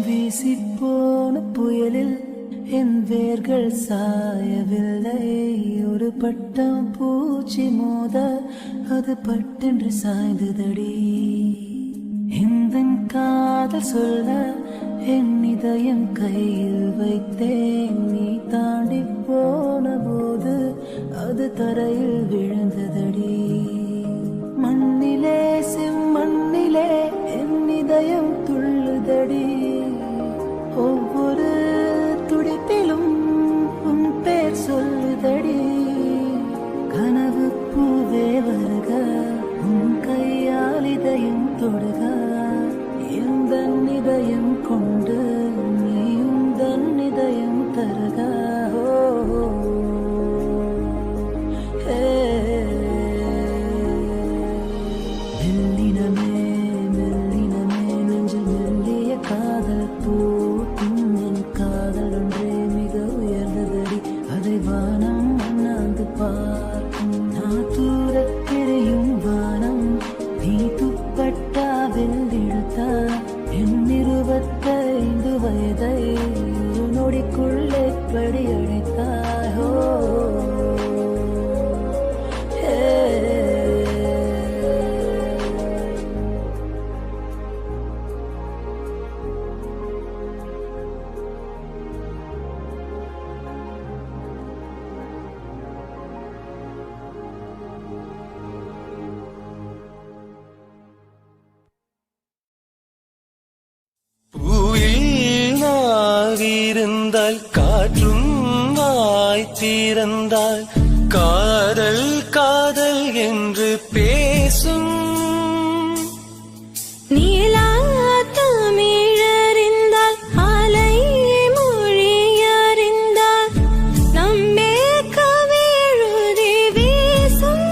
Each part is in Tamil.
வீசிப்போன புயலில் என் வேர்கள் சாயவில்லை. ஒரு பட்டம் பூச்சி மோத அது பட்டென்று சாய்ந்ததடி. இந்த காதல் சொல்ல என் இதயம் கையில் வைத்தேன். நீ தாண்டி போன போது அது தரையில் விழுந்ததடி. மண்ணிலே செம்மண்ணிலே என் இதயம் துள்ளுதடி. ஒவ்வொரு துடிப்பிலும் உன் பேர் சொல்லுதடி. கனவு பூவே வருக, உன் கையால் இதயம் தொடுக. இந்த இதயம் கொண்டு நீ உந்தன் இதயம் தருக. மெல்லினமே மெல்லினமே நெஞ்சில் மெல்லிய காதல் பூக்கும். என் காதல் ஒன்றே மிக உயர்ந்ததடி. அதை வானம் அண்ணாந்து பார்க்கும். நான் தூரத் தெரியும் வானம் நீ துப்பட்டாவில் இழுத்தா. என் 25 வயதை ஒரு நொடிக்குள்ளே படியடைத்தாயோ. இருந்தால் காற்றும் வாய்த்திருந்தால் காதல் காதல் என்று பேசும். தமிழறிந்தால் அலை மொழியறிந்தால் நம்மே கவிழுதி வீசும்.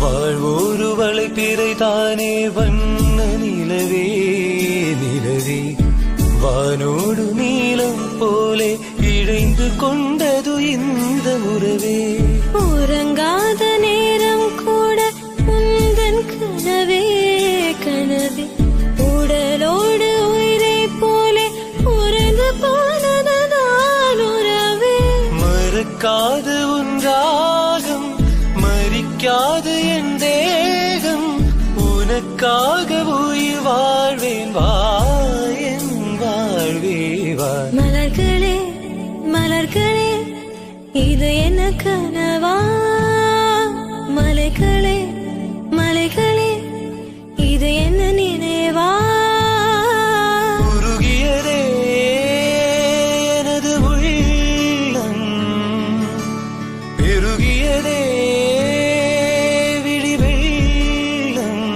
வாழ்வோருவளை பிறைதானே வண்ண நிலவே நிலவே. வானோடு நீளம் போலே இழைந்து கொண்டது இந்த உறவே. உறங்காத நேரம் கூட உந்தன் கனவே கனவே. உடலோடு உயிரை போலே உறைந்து போனதுதான் உறவே. மறக்காது உன்றாகம் மறிக்காது என் தேகம். உனக்காக உயிர் வாழ்வேன் வா என் வாழ்வே வா. மலர்களே மலர்களே இது என்ன கனவா. மலைகளே மலைகளே இது என்ன நினைவா. உருகியதே எனது உள்ளம் பெருகியதே விழி வெள்ளம்.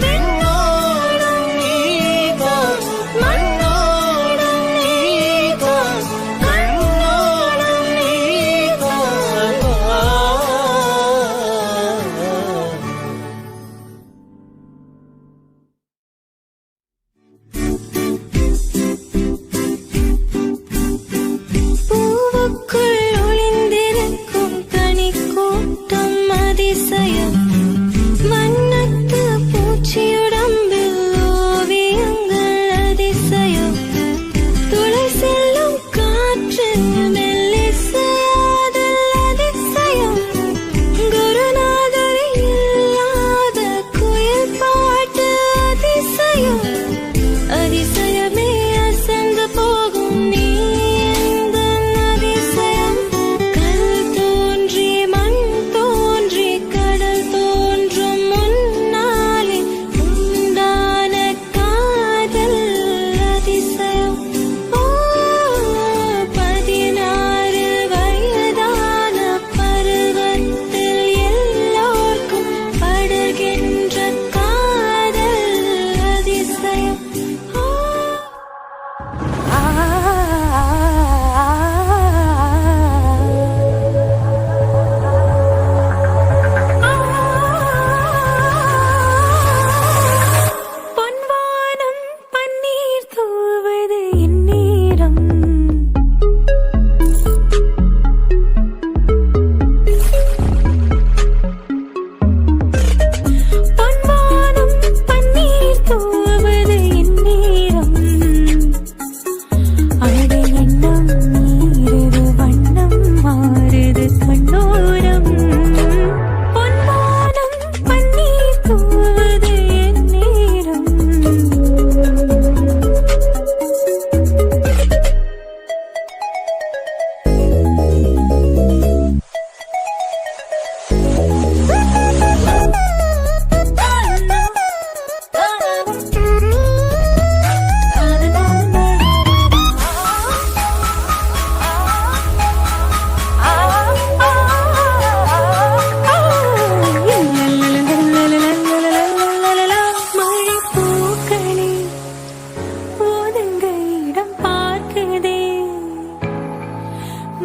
விண்ணோடும் நீதான் மண்ணோடும் நீதான் கண்ணோடும் நீதான்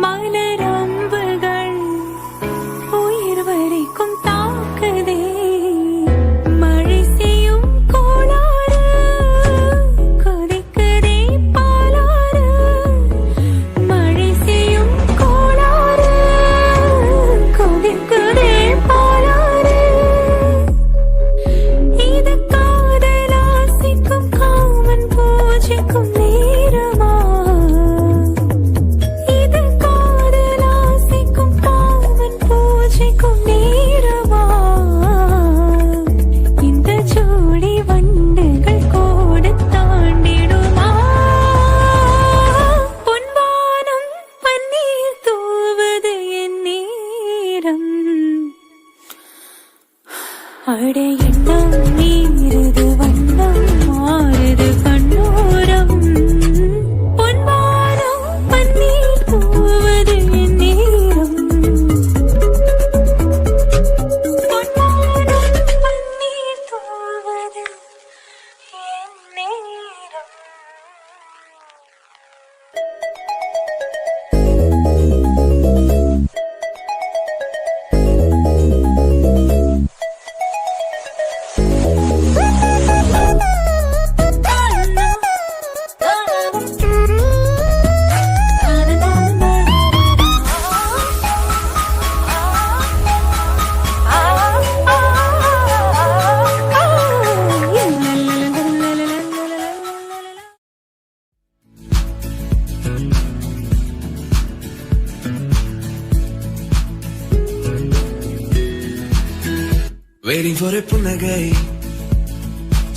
மலரம்புகள் உயிர் வரைக்கும் தாக்குதே மழை செய்யும் கோளாறு கொதிக்குதே பாலாறு மழை செய்யும் கோளாறு கொதிக்குதே பாலாறு இது காதலாசிக்கும் காமன் பூஜைக்கும் நேரமா இது காதலாசிக்கும் காமன் பூஜைக்கும் நேரமா இந்த ஜோடி வண்டுகள் கோடு தாண்டிடுமா பொன்வானம் பன்னீர் தூவது என் நேரம் அடே எண்ணம் மீறுது வண்ணம் மாறுது கண்ணோரம் பொன்வானம் பன்னீர் தூவது என் நேரம் பொன்வானம் பன்னீர் தூவது என் நேரம் Waiting for a புன்னகை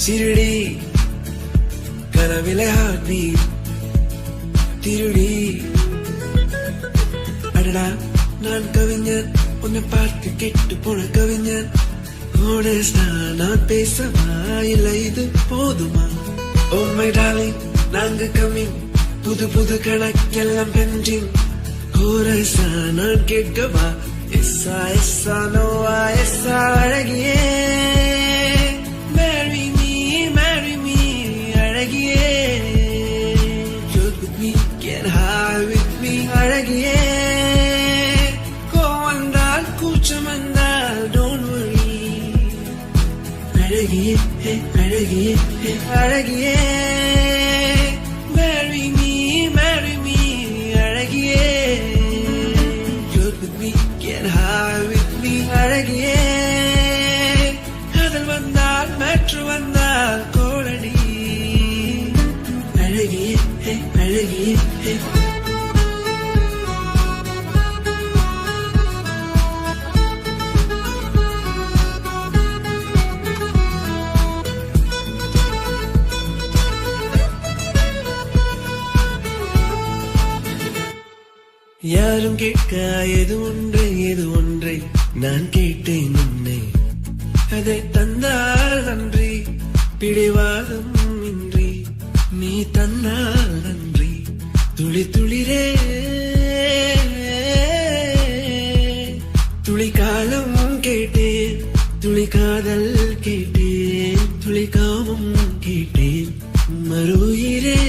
சிறுடி கனவிலே heartbeat திருடி அடடா நான் கவிஞன் உன்னை பார்த்து கெட்டு போன கவிஞன் honestா நான் பேசவா இல்லை இது போதுமா oh my darling நாங்க coming புது புது கணக்கெல்லாம் pending கோரஸா நான் கேட்கவா எஸ்ஸா எஸ்ஸா Noah எஸ்ஸா அழகியே marry me அழகியே joke with me get high with me அழகியே கோவம் வந்தால் கூச்சம் வந்தால் don't worry அழகியே அழகியே அழகியே marry me அழகியே joke with me get high with me அழகியே காதல் வந்தால் மேற்று வந்தால் கோடடி அழகியே அழகியே யாரும் கேட்க எது ஒன்றை நான் கேட்டேன் உன்னை அதை தந்தால் நன்றி பிடிவாதம் இன்றி நீ தந்தால் நன்றி துளி துளிரே துளி காலம் கேட்டேன் துளி காதல் கேட்டேன் துளி காமம் கேட்டேன் மறுயிரே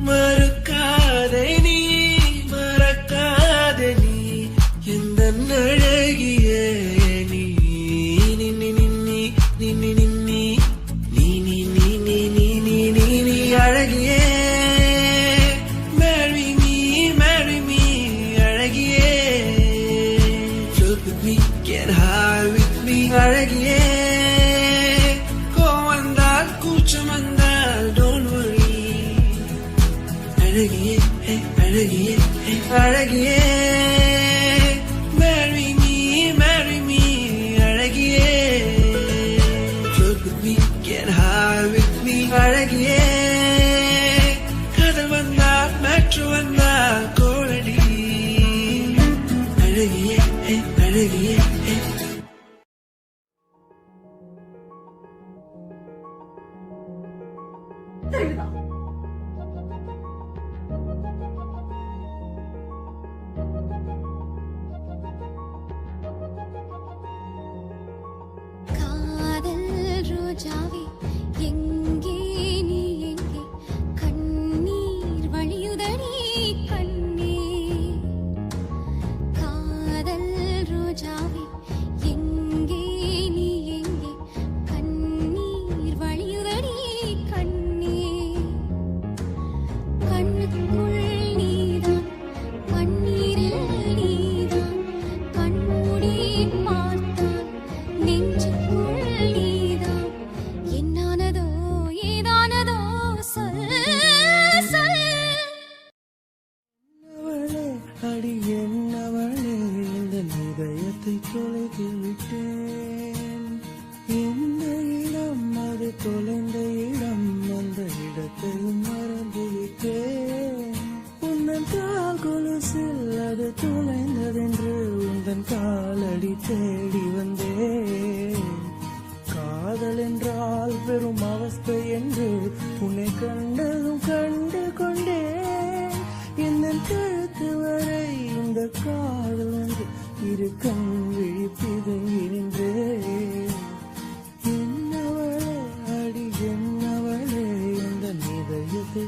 மறக்காதே நீ மறக்காதே நீ எந்த அழகிய நீ நின்னி நின்னி நின்னி நின்னி நீ நீ நீ நீ நீ நீ நீ நீ அழகியே marry me அழகியே joke with me get high with me அழகியே கோவம் வந்தால் கூச்சம் வந்தால் don't worry அழகியே அழகியே அழகியே marry me அழகியே joke with me get high with me அழகியே காதல் வந்தால் மேற்று வந்தால் கோடடி அழகியே அழகியே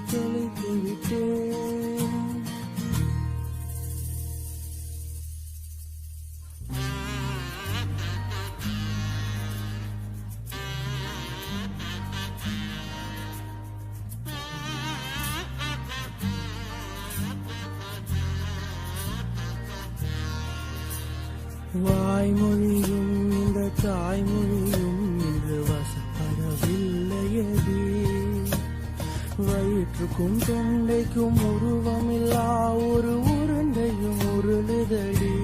தொலைத்து விட்டேன். வாய்மொழியும் இந்த தாய்மொழியும் இன்று வசப்படவில்லையடி. வயிற்றுக்கும் தொண்டைக்கும் உருவமில்லா ஒரு உருண்டையும் உருளுதடி.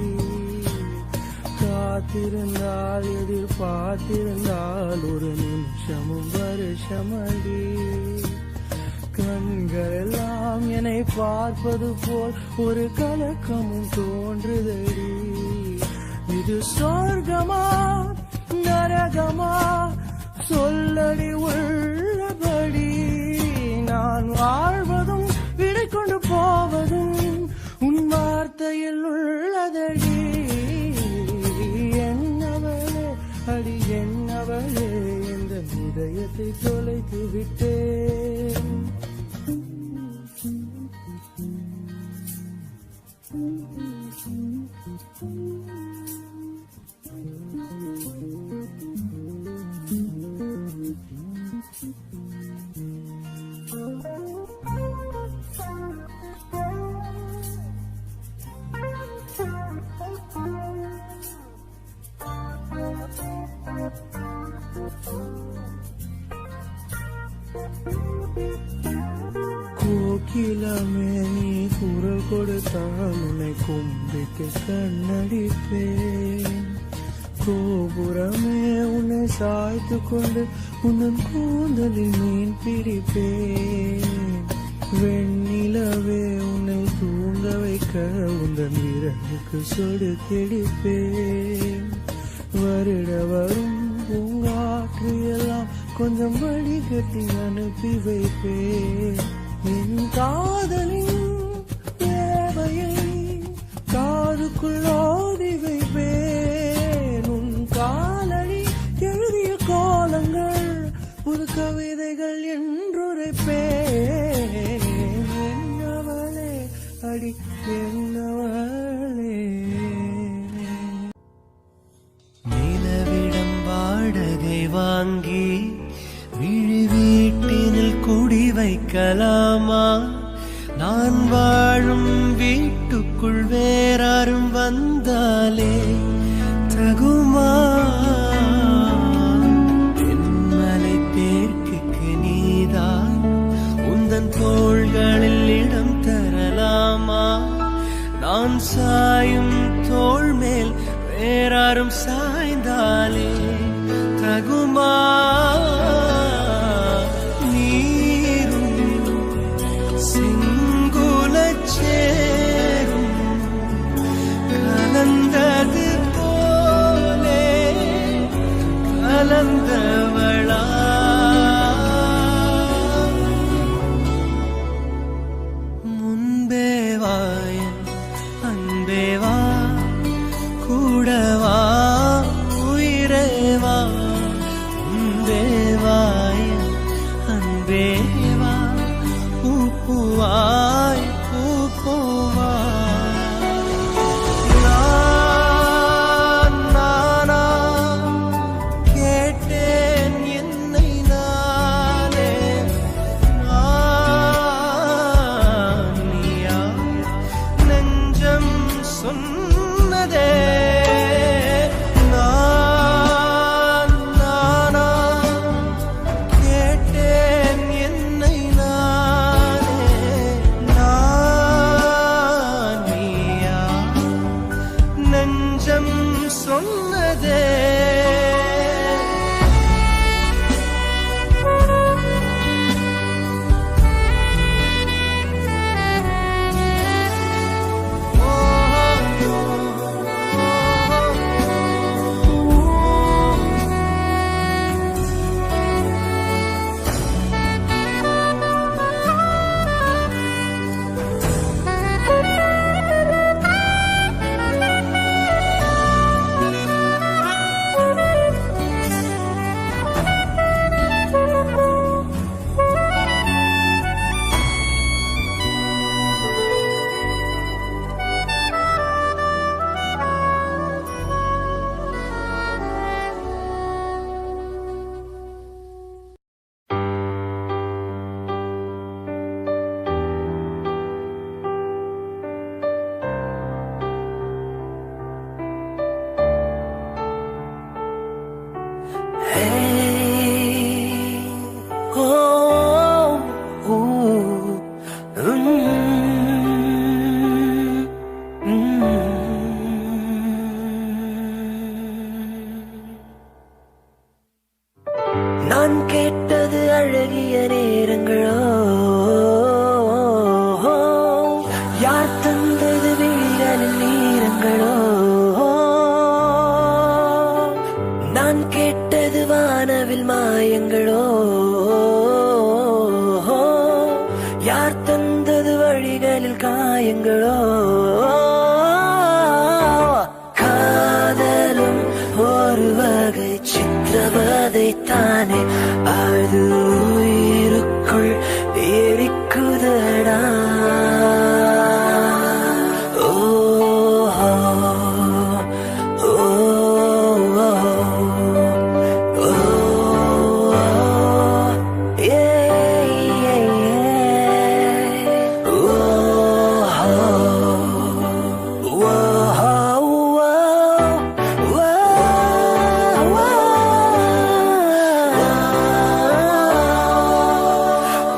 காத்திருந்தால் எதிர்பார்த்திருந்தால் ஒரு நிமிஷமும் வருஷமடி. கண்களெல்லாம் என்னை பார்ப்பது போல் ஒரு கலக்கமும் தோன்றுதடி. இது சொர்க்கமா நரகமா சொல்லடி உள்ளபடி. நான் வாழ்வதும் விடை கொண்டு போவதும் உன் வார்த்தையில் உள்ளதடி. என்னவளே அடி என்னவளே இந்த இதயத்தை தொலைத்து விட்டேன். கோகிலமே நீ குரல் கொடுத்தால் உன்னை கும்பிட்டு கண்ணடிப்பேன். கோபுரமே உன்னை சாய்த்து கொண்டு உன்னன் கூந்தலில் மீன் பிடிப்பேன். வெண்ணிலவே உன்னை தூங்க வைக்க உந்தன் விரலுக்கு சொடு கெடுப்பேன். வருட வரும் பூங்காற்று எல்லாம் கொஞ்சம் வழிகட்டி அனுப்பி வைப்பேன். என் காதலின் தேவையை காதுக்குள் ஓதி வைப்பேன். உன் காலடி எழுதிய கோலங்கள் ஒரு கவிதைகள் என்றுரைப்பேன். என்னவளே அடி என்னவளே. நிலவிடம் வாடகை வாங்கி விழி வீட்டினில் குடி வைக்கலாமா? நான் வாழும் வீட்டுக்குள் வேறாரும் வந்தாலே தகுமா? தென்மலை தேர்க்குக்கு நீதான் உந்தன் தோள்களில் இடம் தரலாமா? நான் சாயும் தோள் மேல் வேறாரும் சாய்ந்தாலே தகுமா? கலந்தது போலே கலந்தவளா? முன்பே வாயன் அன்பேவா கூடவா உயிரேவா. முன்பே வாயன் அன்பேவா பூப்புவாய் பூப்புவா. நான் கேட்டது அழகிய நேரங்களோ, யார் தந்தது விழிகளின் நேரங்களோ, நான் கேட்டது வானவில் மாயங்களோ, யார் தந்தது வழிகளில் காயங்களோ. காதலும் ஒரு வகை சித்திரவதைத்தானே, அது உயிருக்குள் எரிக்குதடா.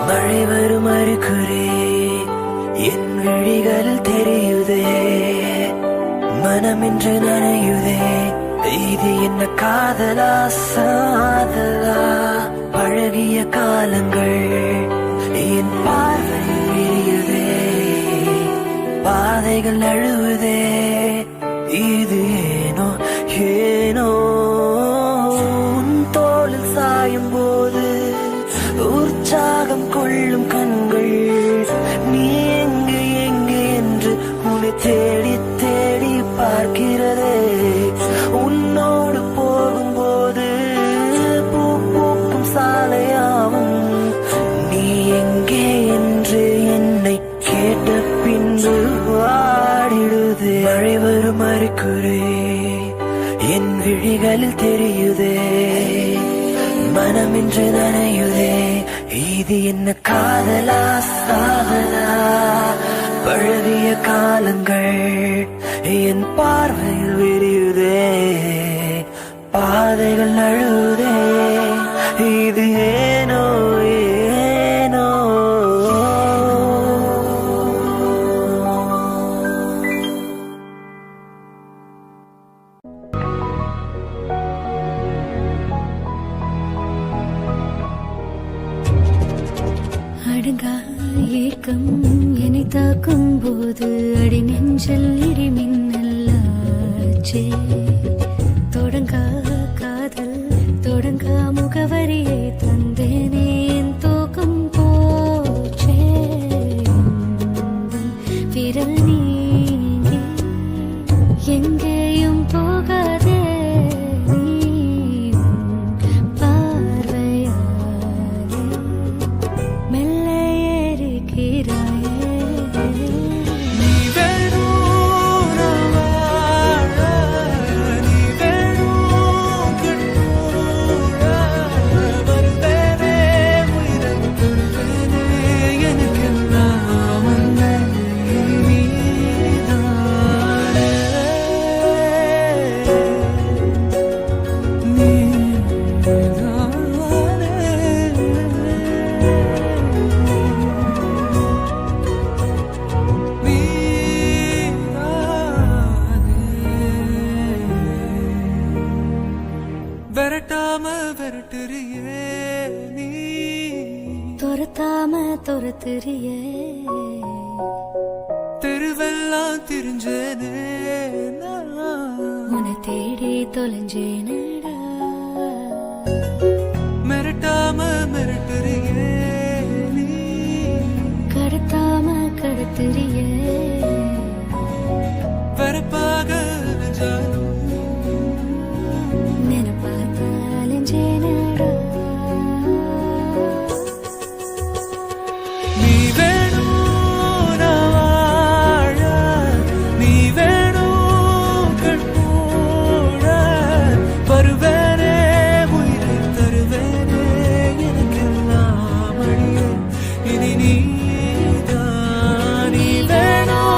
மழை வரும் அறிகுறி என் விழிகளில் தெரியுதே, மனமின்று நனையுதே, இது என்ன காதலா சாதலா. பழகிய காலங்கள் என் பார்வையில் விரியுதே, பாதைகள் நழுவுதே, இது ஏனோ ஏனோ. உன் தோளில் சாயும் போது உற்சாகம் கொள்ளும் கண்கள், நீ எங்கு எங்கு என்று உன்னை தேடி தேடி பார்க்கிறதே. உன்னோடு போகும்போது பூ பூக்கும் சாலையாவும், நீ எங்கே என்று என்னை கேட்ட பின்பு வாடிடுதே. மழை வரும் அறிகுறி என் விழிகளில் தெரியுதே, மனமின்று நனையுதே, இது என்ன காதலா சாதலா. பழகிய காலங்கள் என் பார்வையில் விரியுதே, பாதைகள் நழுவுதே, இது ஏனோ ஏனோ. அடங்கா ஏக்கம் என்னை தாக்கும் போது அடி நெஞ்சல் இடிமின்னல்லாச்சே. தொடங்கா காதல் தொடங்கா முகவரியை தந்தேனே, என் தூக்கம் போச்சே. விரல் நீங்கி எங்கேயும் போகாதே, விரட்டாம விரட்டுறியே நீ, துரத்தாம துரத்துறியே. தெருவெல்லாம் திரிஞ்சேனே உன்னை தேடி தொலைஞ்சேனடா. மிரட்டாம மிரட்டுறியே நீ, கடத்தாம கடத்துறியே. வரப்பாக நெஞ்சாலும் நினைப்பாத்தாலஞ்சேனடா. நீ வேணும் நான் வாழ, நீ வேணும் கண்மூட, வருவேனே உயிரை தருவேனே, எனக்கெல்லாம் அழிய இனி நீதான். நீ வேணும்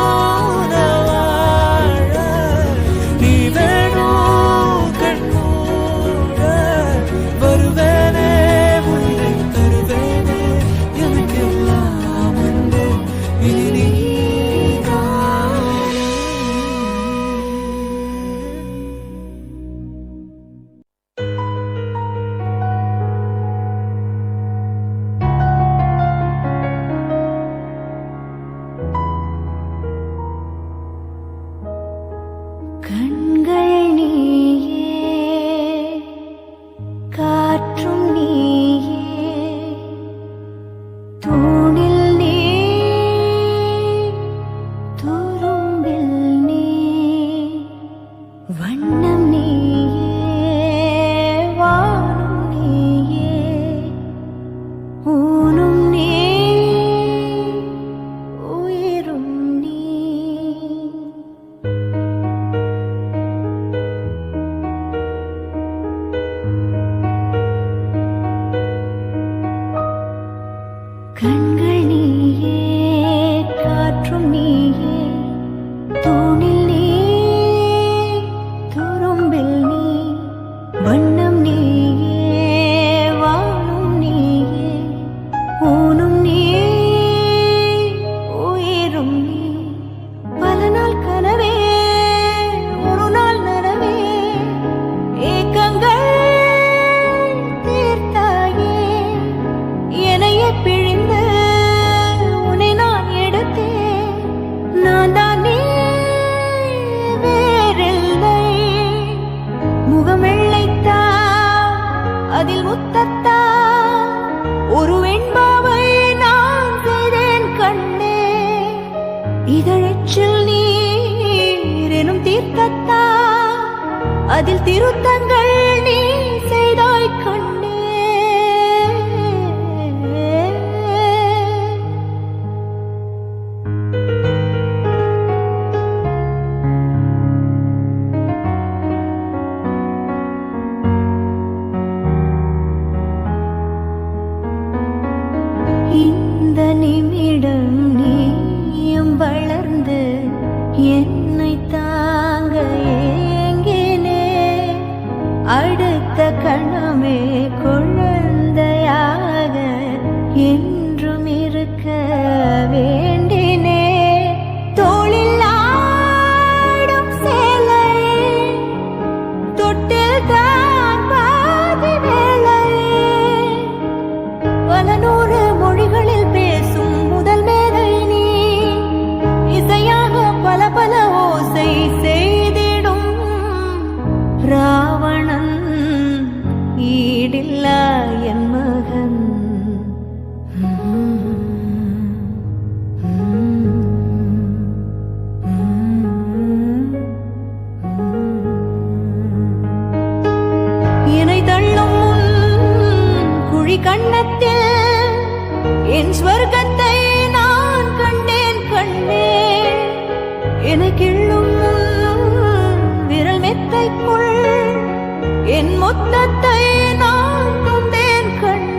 இதழச்சில் நீர் எனும் தீர்த்தத்தா அதில் திருத்தங்கள் நீ செய்தாய் கண்ணே. இந்த நிமிடம் நீயும் வளர்ந்து என்னை தாங்க ஏங்கினே. அடுத்த கணமே குழந்தையாக என்றும் இருக்க வேண்டினே. தோளில் ஆடும் சேலையே தொட்டில் தான் பாதி வேளையே. பல நூறு மொழிகளில் பேசும் முதல் மேதை நீ. இசையாக பல பல ஓசை செய்திடும் ராவணன் ஈடில்லா என் மகன். என்னை தள்ளும் உன் குழி கண்ணத்தில் என் ஸ்வர்க்கத்தை நான் கண்டேன் கண்டேன். எனக்கிள்ளும் விரல் மெத்தைக்குள் என் மொத்தத்தை நான் தந்தேன் கண்டேன்.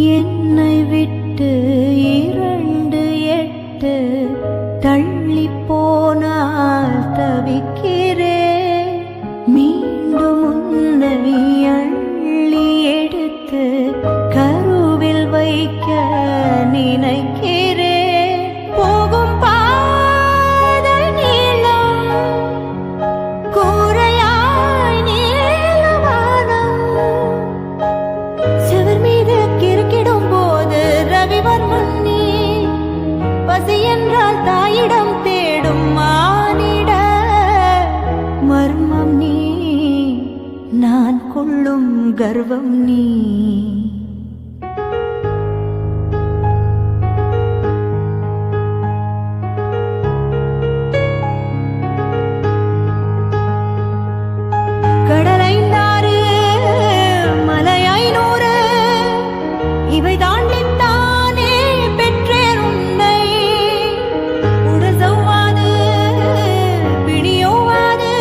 என்னை விட்டு 2 தள்ளி போனால் தவிக்கிறேன். மீண்டும் உன்னை அள்ளி எடுத்து கருவில் வைக்க நினைக்கிறேன். போகும் பாதை நீளம் கூரையாய் நீளவானம். செவர் மீது கிறுக்கிடும் போது ரவிவர்மன் நீ. பசி என்றால் தாயிடம் தேடும் மானிட மர்மம் நீ. நான் கொள்ளும் கர்வம் நீ. கடலைந்தாறு மலை 500 இவை தாண்டித்தானே பெற்றேன் உன்னை. உடல் சவ்வாது பிடியோவாது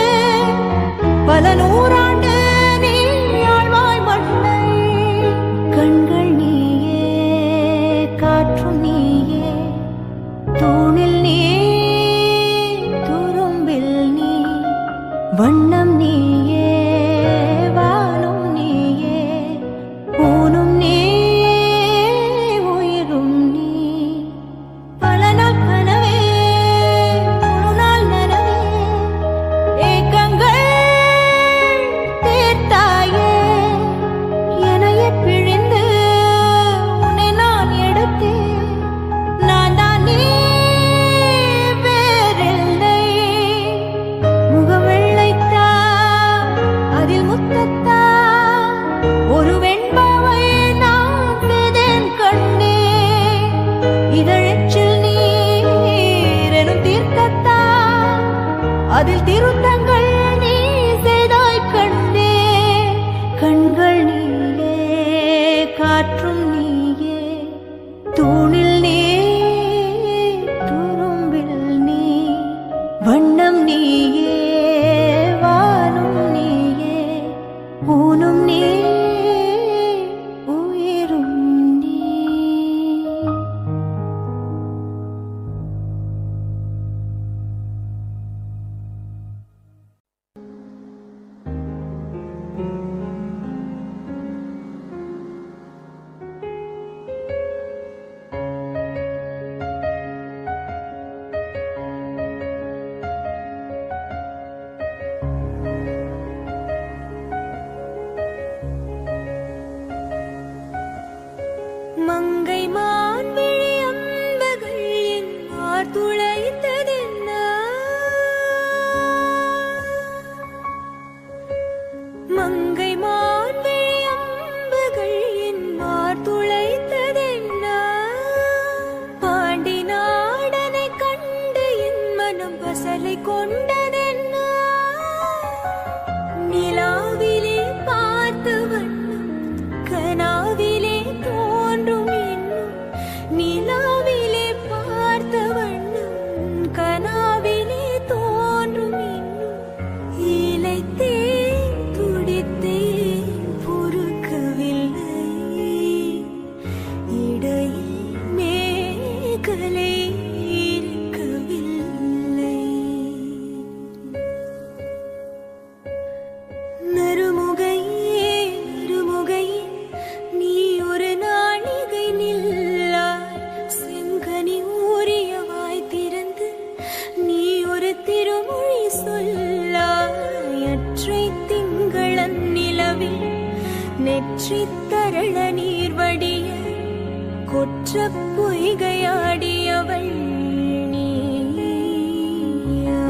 பல நூறாண்டு நீ ஆழ்வாய் மண்ணை. கண்கள் நீயே காற்றும் நீயே தூணில் நீ துரும்பில் நீ. வண்ணம் நீயே வானும் நீயே ஊனும் நீ உயிரும் நீ. பல நாள் கனவே முழு நாள் நனவே ஏக்கங்கள் தீர்த்தாயே. என்னையே பிழிந்து உன்னை நான் எடுத்தேன். நான் தான் நீ வேறில்லை. முகவெள்ளைத்தான் துடித்தேன் துடித்தேன் பொறுக்கவில்லை இடையில் மேகலை இருக்கவில்லை நறுமுகையே நறுமுகையே நீ ஒரு நாழிகை நில்லாய் செங்கனி ஊறிய வாய் திறந்து நீ ஒரு திருமொழி சொல்லாய் அற்றை திங்களன் நிலவில் நெற்றி தரள நீர் வடிய கொற்ற பொய்கையாடியவள் நீயா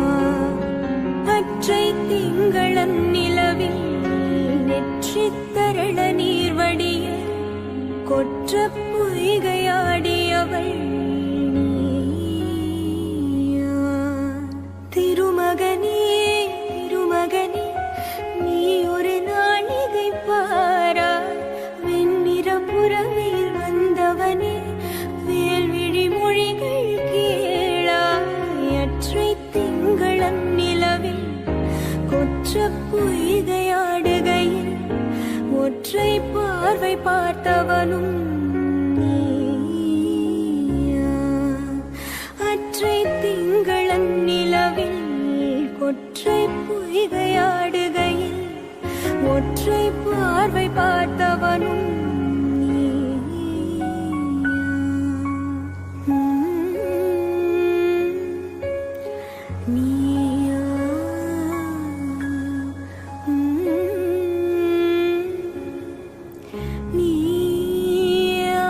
அற்றை திங்களன் நிலவில் நெற்றி தரள நீர் வடிய கொற்ற பொய்கையாடியவள் நீயா திருமகனே திருமகனே நீ ஒரு நாழிகை பாராய் வெண்ணிற புறவில் வந்தவனே வேல்விழி மொழிகள் கேளாய் அற்றை திங்களன் நிலவில் கொற்ற பொய்கையாடுகையில் ஒற்றை பார்வை பார்த்தவனும் நீயா அற்றை திங்களன் நிலவில் கொற்றை பொய்கையாடுகையில் ஒற்றை பார்வை பார்த்தவனும் நீயா நீயா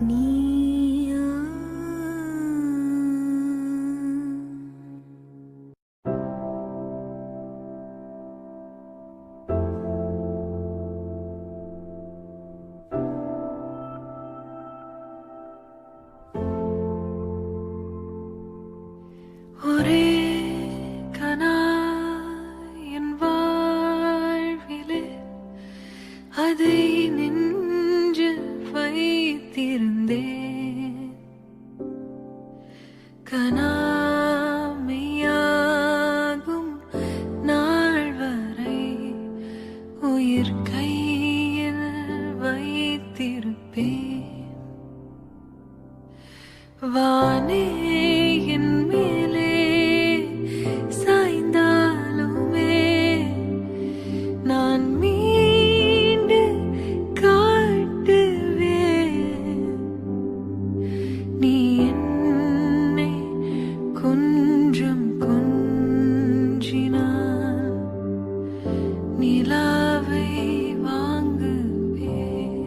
நீயா ஒரே கனா என் வாழ்விலே அதை நெஞ்சில் வைத்திருந்தேன் கனாமையாகும் நாள் வரை உயிர் கையில் வைத்திருப்பேன் வானே என் மேலே சாய்ந்தாலுமே நான் மீண்டு காட்டுவேன் நீ என்னை கொஞ்சம் கொஞ்சினால் நிலாவை வாங்குவேன்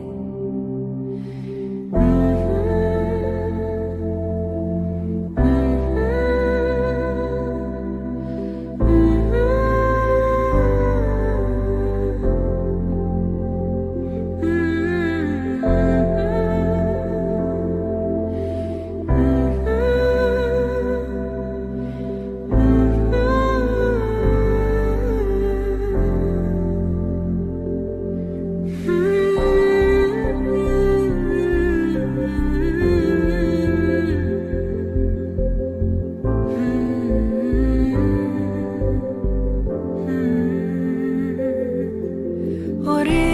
ஒரே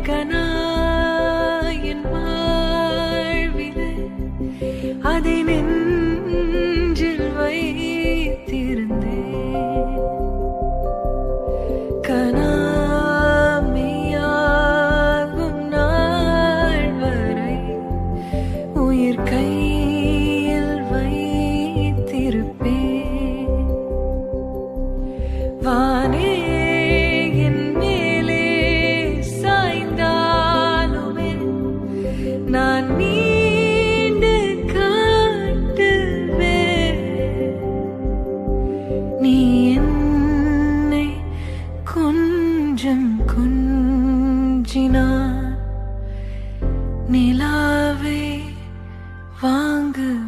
கனா என் வாழ்விலே அதை நெஞ்சில் வைத்திருந்தேன் கனாமையாகும் நாள் வரை உயிர் கையில் வைத்திருப்பேன் வானே என் மேலே சாய்ந்தாலுமே நான் மீண்டு காட்டுவேன் நீ என்னை கொஞ்சம் கொஞ்சினான் நிலாவை வாங்குவேன்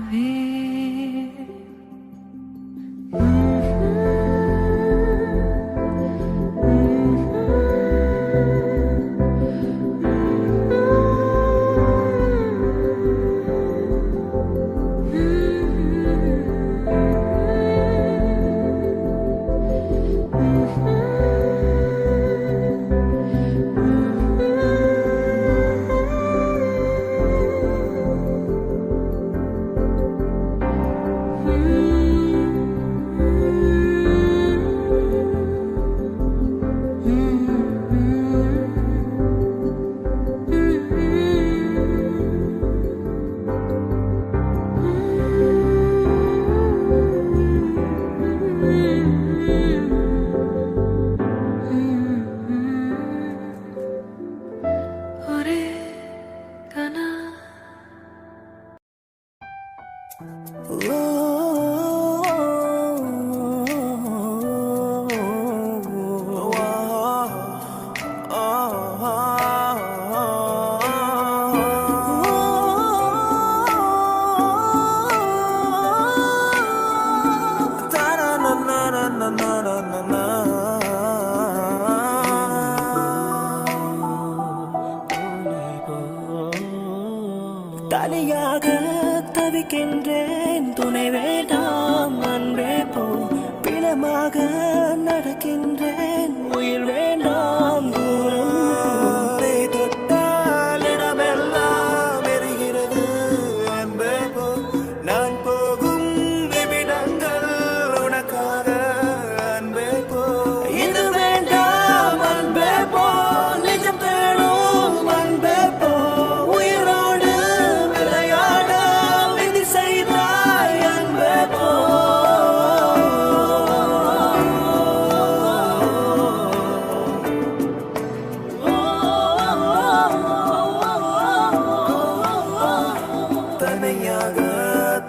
தனியாக தவிக்கின்றேன், துணை வேண்டாம் அன்பே போ. பிணமாக நடக்கின்றேன், உயிர் வேண்டாம் தூரம் போ. தொட்டால் இடமெல்லாம் எரிகிறது அன்பே போ. நான் போகும் நிமிடங்கள் உனக்காக அன்பே போ. இது வேண்டாம் அன்பே போ, நிஜம் தேடும் அன்பே போ. உயிரோடு விளையாட விதி செய்தாய் அன்பே போ. தனியாக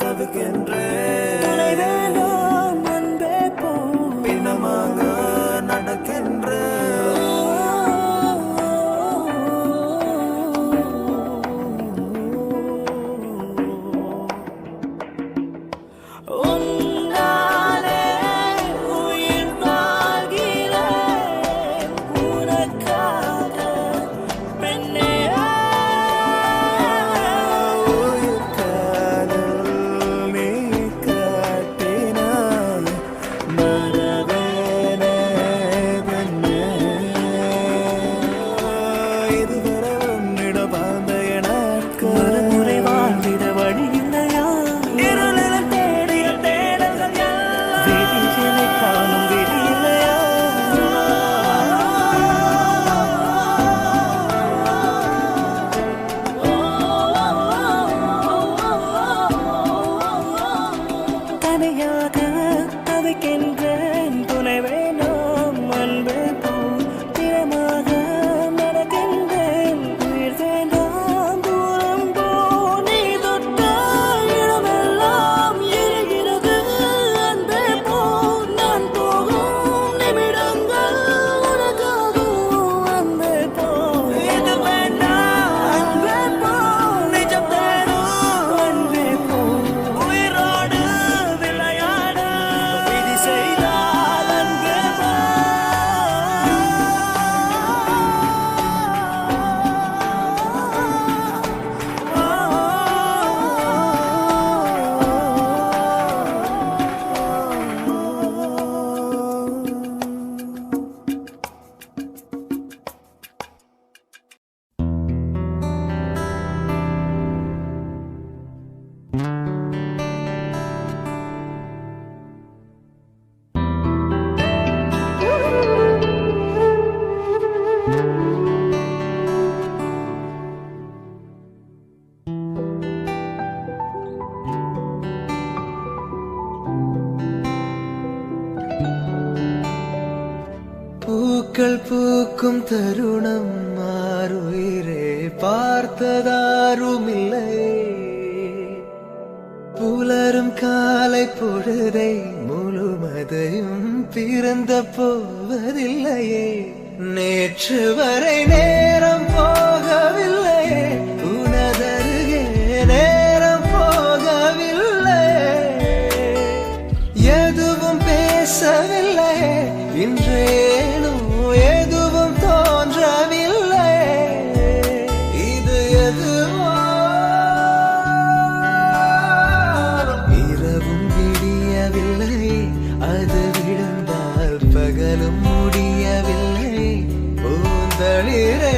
தவிக்கின்றேன், துணை வேண்டாம் அன்பே போ. பிணமாக உன்னாலே உயிர் வாழ்கிறேன், உனக்காக பெண்ணே. உயிர் காதல் நீ காட்டினாய், மறவேனே பெண்ணே. இதுவரை உன்னிடம் வாழ்ந்த எனக்கு மறுமுறை வாழ்ந்திட வழி இல்லையா? இருளில் தேடிய தேடல்கள் எல்லாம் விதிகளை காணும் விதி இல்லையா? தனியாக தவிக்கின்றேன், துணை வேண்டாம் அன்பே போ. பிணமாக நடக்கின்றேன், உயிர் வேண்டாம் தூரம் போ. நீ தொட்ட இடமெல்லாம் எரிகிறது அன்பே போ. நான் போகும் நிமிடங்கள் உனக்காகும் அன்பே போ. இது வேண்டாம் அன்பே போ, நிஜம் தேடும் அன்பே போ. உயிரோடு விளையாட விதி செய்தால் அன்பே போ. பூக்கள் பூக்கும் தருணம் மாறுயிரே பார்த்ததாருமில்லை. புலரும் காலை பொழுதை முழுமதையும் பிறந்த போவதில்லையே. நேற்று வரை நேரம் போகவில்லையே, உனதருகே நேரம் போகவில்லை. எதுவும் பேசவில்லை, இன்றேனோ எதுவும் தோன்றவில்லை. இது எதுவோ இரவும் விடியவில்லை, அது விழுந்தால் பகலும் முடியவில்லை. பூந்தளிரே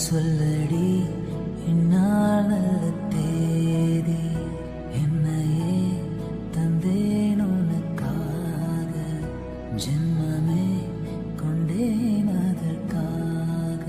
சொல்லடி என்னால் நல்ல தேதி என்னையே தந்தேன் உனக்காக ஜென்மமே கொண்டேன் அதற்காக.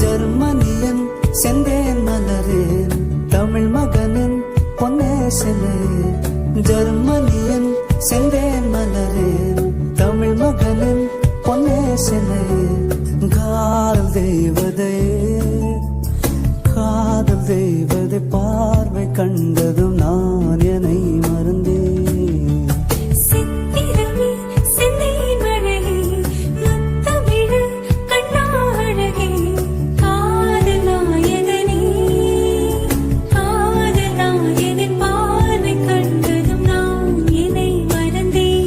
ஜெர்மனியன் செந்தேன் மலரே தமிழ் மகனின் பொன்னே சிலை ஜெர்மனியன் செந்தேன் மலரே தமிழ் மகனின் பொன்னே சிலை காதல் தெய்வதை பார்வை கண்டதும் நான் என்னை மறந்தேன் சித்திரமே செந்தேன் மழையே முத்தமிழ் கண்ணா அழகே காதல் நாயகனே காதல் நாயகன் பார்வை கண்டதும் நான் என்னை மறந்தேன்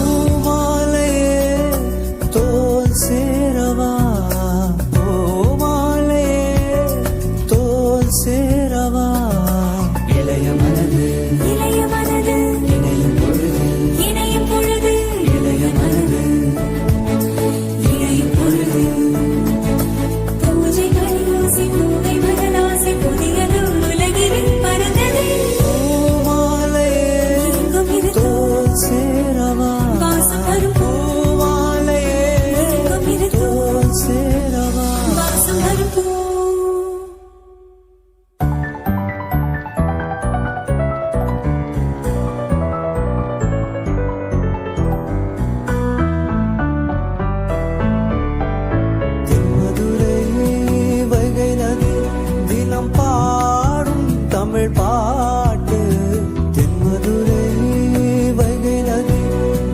பூமாலையே தோல் சேரவா பூமாலையே தோல் சேரவா இளைய மனது இளைய மனது இணையும் பொழுது இணையும் பொழுது இளைய மனது இணையும் பொழுது பூஜை கரியோசை பூவை மகனாசை புதியது உலகில் பறந்தது பூமாலையே எங்கும் இது தோல் சேரவா வாசம் வரும் பூ பூமாலையே எங்கும் இது தோல் சேரவா வாசம் வரும் பூ மதுரை வைகை நதி தினம் பாடும் தமிழ் பாட்டு தென்மதுரை வைகை நதி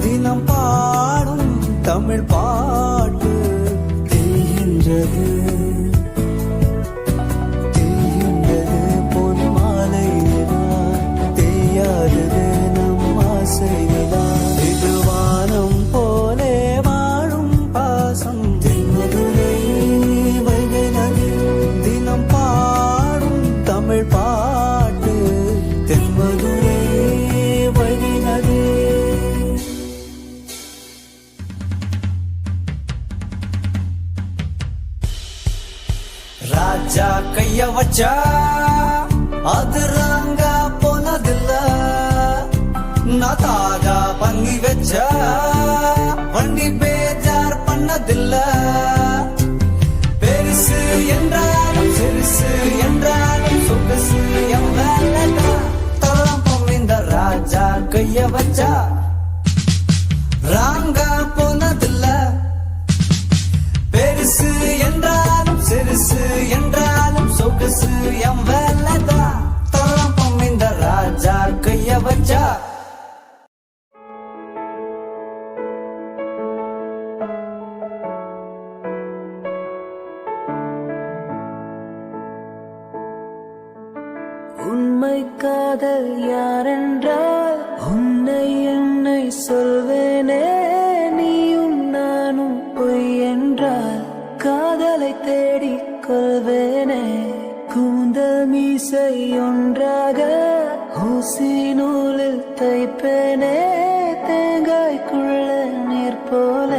தினம் பாடும் தமிழ் பாட்டு தேய்கின்றது பொன் மாலை தேயாதது நம் ஆசைகளா இது வானம் போலே வாழும் பாசம் தென்மதுரை வைகை நதி தினம் பாடும் தமிழ் பாட்டு தென்மதுரை வைகை நதி ராஜா கைய வச்சா அது ராங்கா போனதில்ல நான் தாஜா பங்கி வச்சா வண்டி பேஜார் பண்ணதில்ல பெருசு என்றாலும் சிறுசு என்றாலும் சொகுசு என் வேலைதான் தளம்பம் இந்த ராஜா கைய வச்சா ராங்கா போனதில்ல பெருசு என்றாலும் சிறுசு என்றாலும் சொகுசு என் வேலைதான் தளம்பம் இந்த ராஜா கைய வச்சா உண்மை காதல் யாரென்றால் உன்னை என்னை சொல்வேனே நீயும் நானும் பொய் என்றால் காதலை தேடிக் கொள்வேனே கூந்தல் மீசை ஒன்றாக ஊசி நூலில் தைப்பேனே தேங்காய்க்குள்ள நீர் போல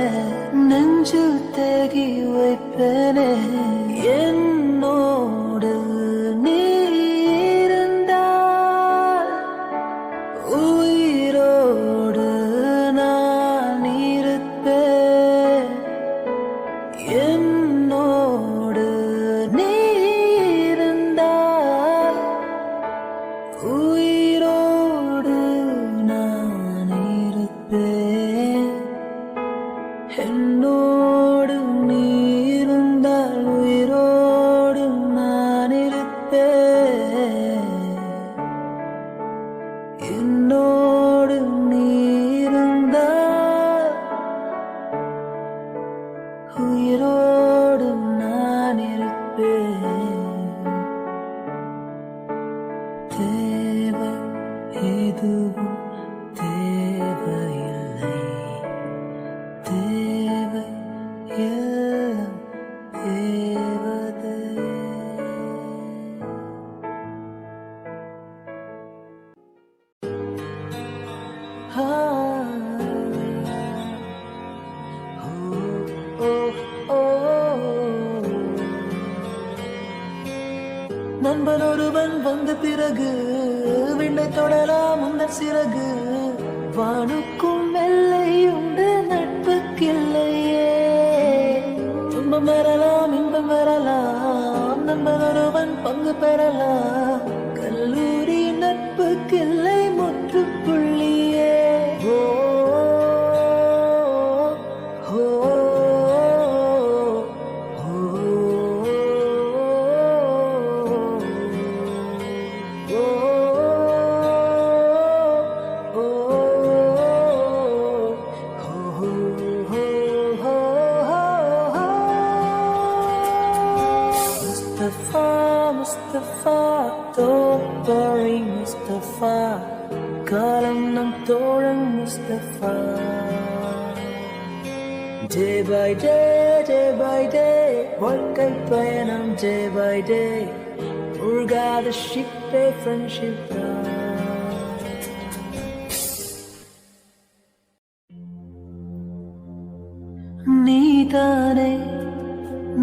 நெஞ்சில் தேகி வைப்பேனே என்னோடு நீ இருந்தால் உயிரோடு நான் இருப்பேன் என்னோடு நீ இருந்தால் உயிரோடு நான் இருப்பேன் என்னோடு நீ இருந்தால் உயிரோடு நான் இருப்பேன் என்னோடு நீ இருந்தால் உயிரோடு நான் இருப்பேன் தேவை எதுவும் தேவையில்லை தேவை நண்பன் ஒருவன் வந்த பிறகு விண்ணை தொடலாம் உந்தன் சிறகு. வானுக்கும் எல்லை உண்டு நட்புக்கில்லையே. துன்பம் வரலாம் இன்பம் வரலாம், நண்பன் ஒருவன் பங்கு பெறலாம். கல்லூரி நட்புக்கில்லை முற்றுப்புள்ளியே. ஓ ஓ Mustafa, don't worry Mustafa, காலம் நம் தோழன் Mustafa. Day by day, வாழ்க்கை பயணம் day by day, உருகாத ஷிப்பே friendship தான். நீதானே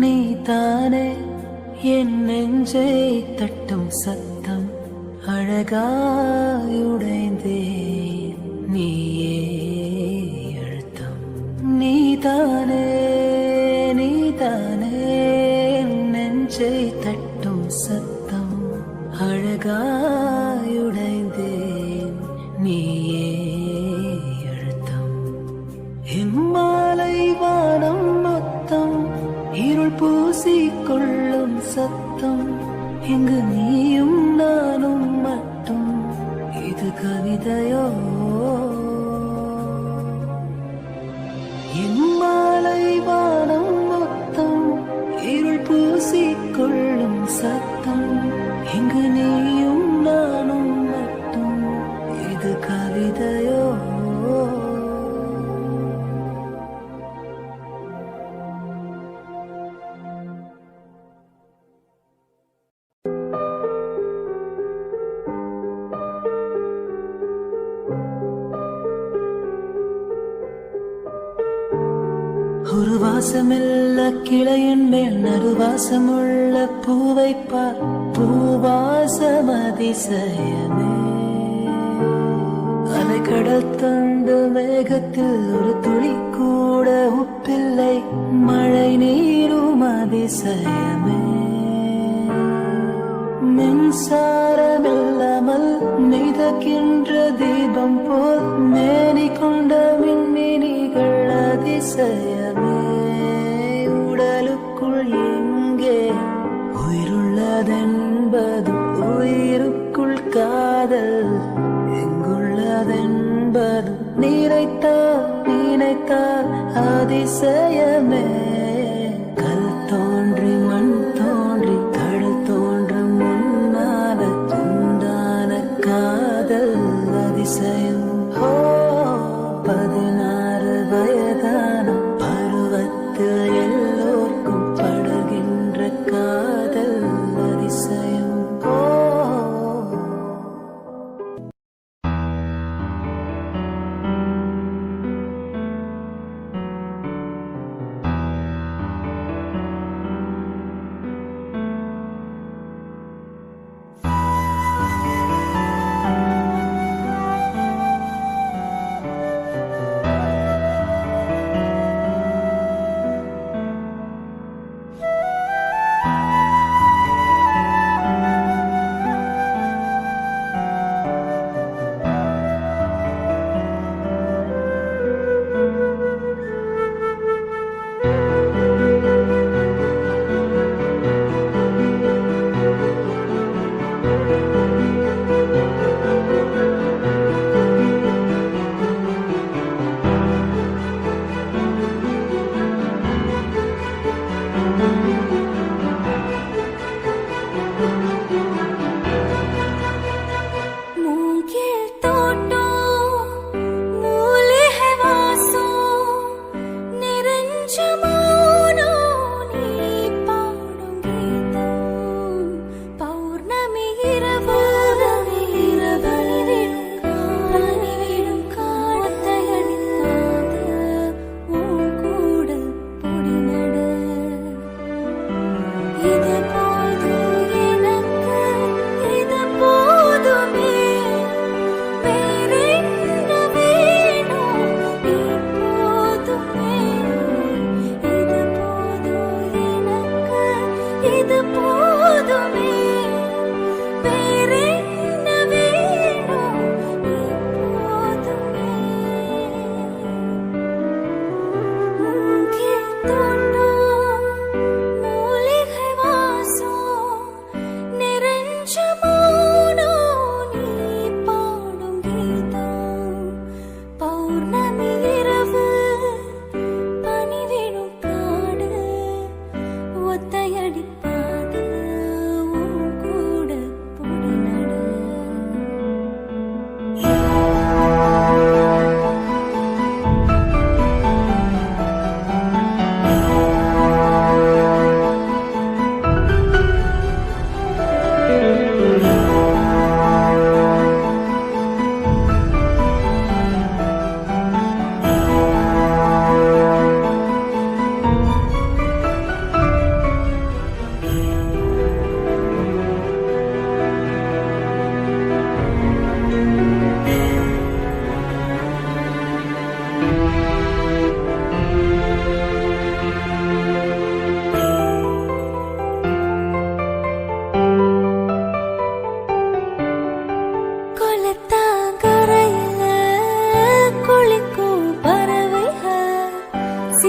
நீதானே என் நெஞ்சை தட்டும் சத்தம், அழகாயுடைந்தேன் நீயே அழுத்தம். நீதானே நீதானே என் நெஞ்சை தட்டும் சத்தம், அழகாயுடைந்தேன் நீயே அழுத்தம். இம்மாலை வானம் மொத்தம் இருள் பூசிக்கொள்ளும் சத்தம், எங்கு நீயும் நானும் மட்டும், இது கவிதையோ? இம்மாலை வானம் மொத்தம் இருள் பூசிக்கொள்ளும் சத்தம், எங்கு நீயும் நானும் மட்டும், இது கவிதையோ? ஒரு வாசமில்ல கிளையின் மேல் நறுவாசமுள்ள பூவை பார், பூவாசம் அதிசயமே. அலை கடல் தந்த மேகத்தில் ஒரு துளி கூட உப்பில்லை, மழை நீரும் அதிசயமே. மின்சாரமில்லாமல் மிதக்கின்ற தீபம் போல் மேனி கொண்ட மின்மினிகள் அதிசயமே. உடலுக்குள் எங்கே உயிருள்ளதென்பது, உயிருக்குள் காதல் எங்குள்ளதென்பது, நினைத்தால் அதிசயமே. கல் தோன்றி மண் தோன்றி கடல் தோன்றும் முன்னால உண்டான காதல் அதிசயம். 16 வயதான பருவத்தில் எல்லோர்க்கும் படுகின்ற காதல் அதிசயம்.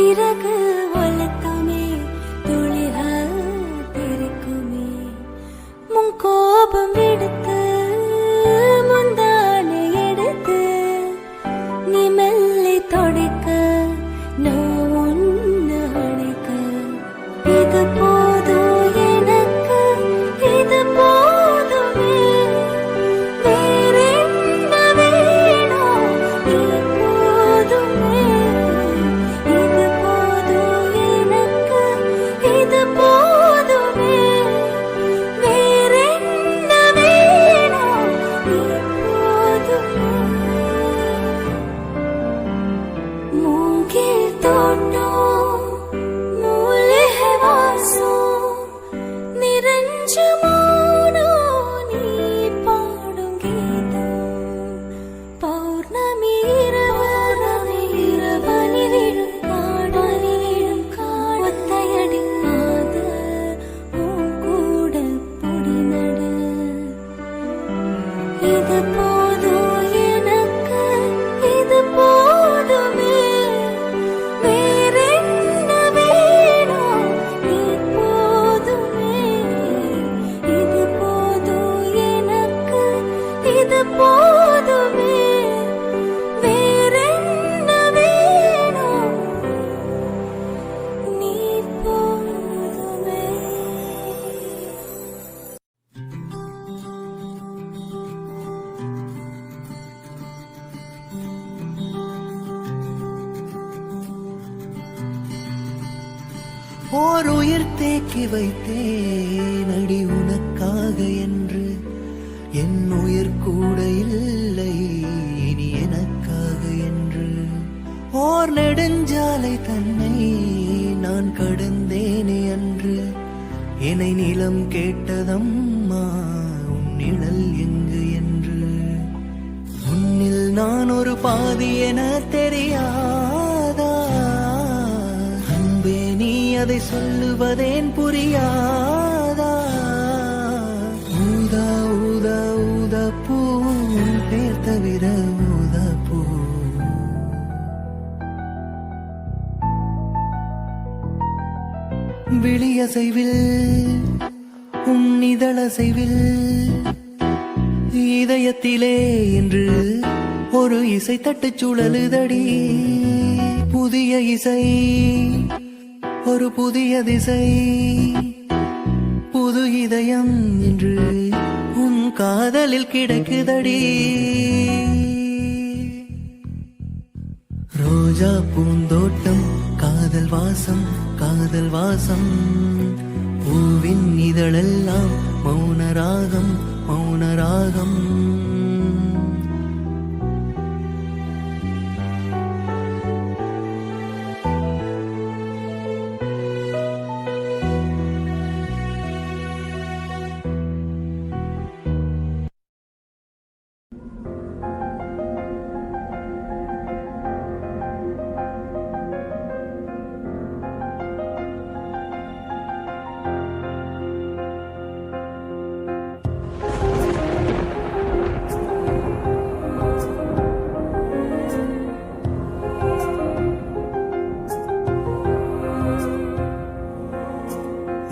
சிறகு வளர்த்துமே துளிகள் பிரிக்குமே முன் கோபம் எடுத்து முந்தானை எடுத்து நீ மெல்லை தொடைக்க நான் ஒன்னு அணைக்க இது போதும் எனக்கு இது போதுமே வேறென்ன வேணும் நீ போதுமே இது போதும் எனக்கு இது போதுமே வேறென்ன வேணும் நீ போதுமே மூங்கில் தோட்டம் மூலிகை வாசம் நிறைஞ்ச மௌனம் நீ பாடும் கீதம் பௌர்ணமி இரவு பனி விழும் காடு ஒத்தையடிக்காத உன் கூட பொடி நடு இது போதும் எனக்கு இது போதுமே வேறென்ன வேணும் நீ போதுமே இது போதும் எனக்கு இது போதுமே வேறென்ன வேணும் நீ போதுமே. ஓர் உயிர் தேக்கி வைத்தேன் அடி உனக்காக என்று என் உயிர் கூட இல்லை இனி எனக்காக என்று ஓர் நெடுஞ்சாலை தன்னை நான் கடந்தேனே அன்று என்னை நிலம் கேட்டதம்மா உன் நிழல் எங்கு என்று உன்னில் நான் ஒரு பாதி என தெரியாதா அன்பே நீ அதை சொல்லுவதேன் புரியாதா ஊதா ஊதா ஊதா பூ உன் பேர் தவிர ஊதா பூ விழியசைவில் உன் இதழசைவில் இதயத்திலே என்று ஒரு இசை தட்டுச் சுழலுதடி புதிய இசை ஒரு புதிய திசை புது இதயம் என்று உன் காதலில் கிடக்குதடி ரோஜா பூந்தோட்டம் காதல் வாசம் காதல் வாசம் பூவின் இதழெல்லாம் மௌனராகம் மௌனராகம்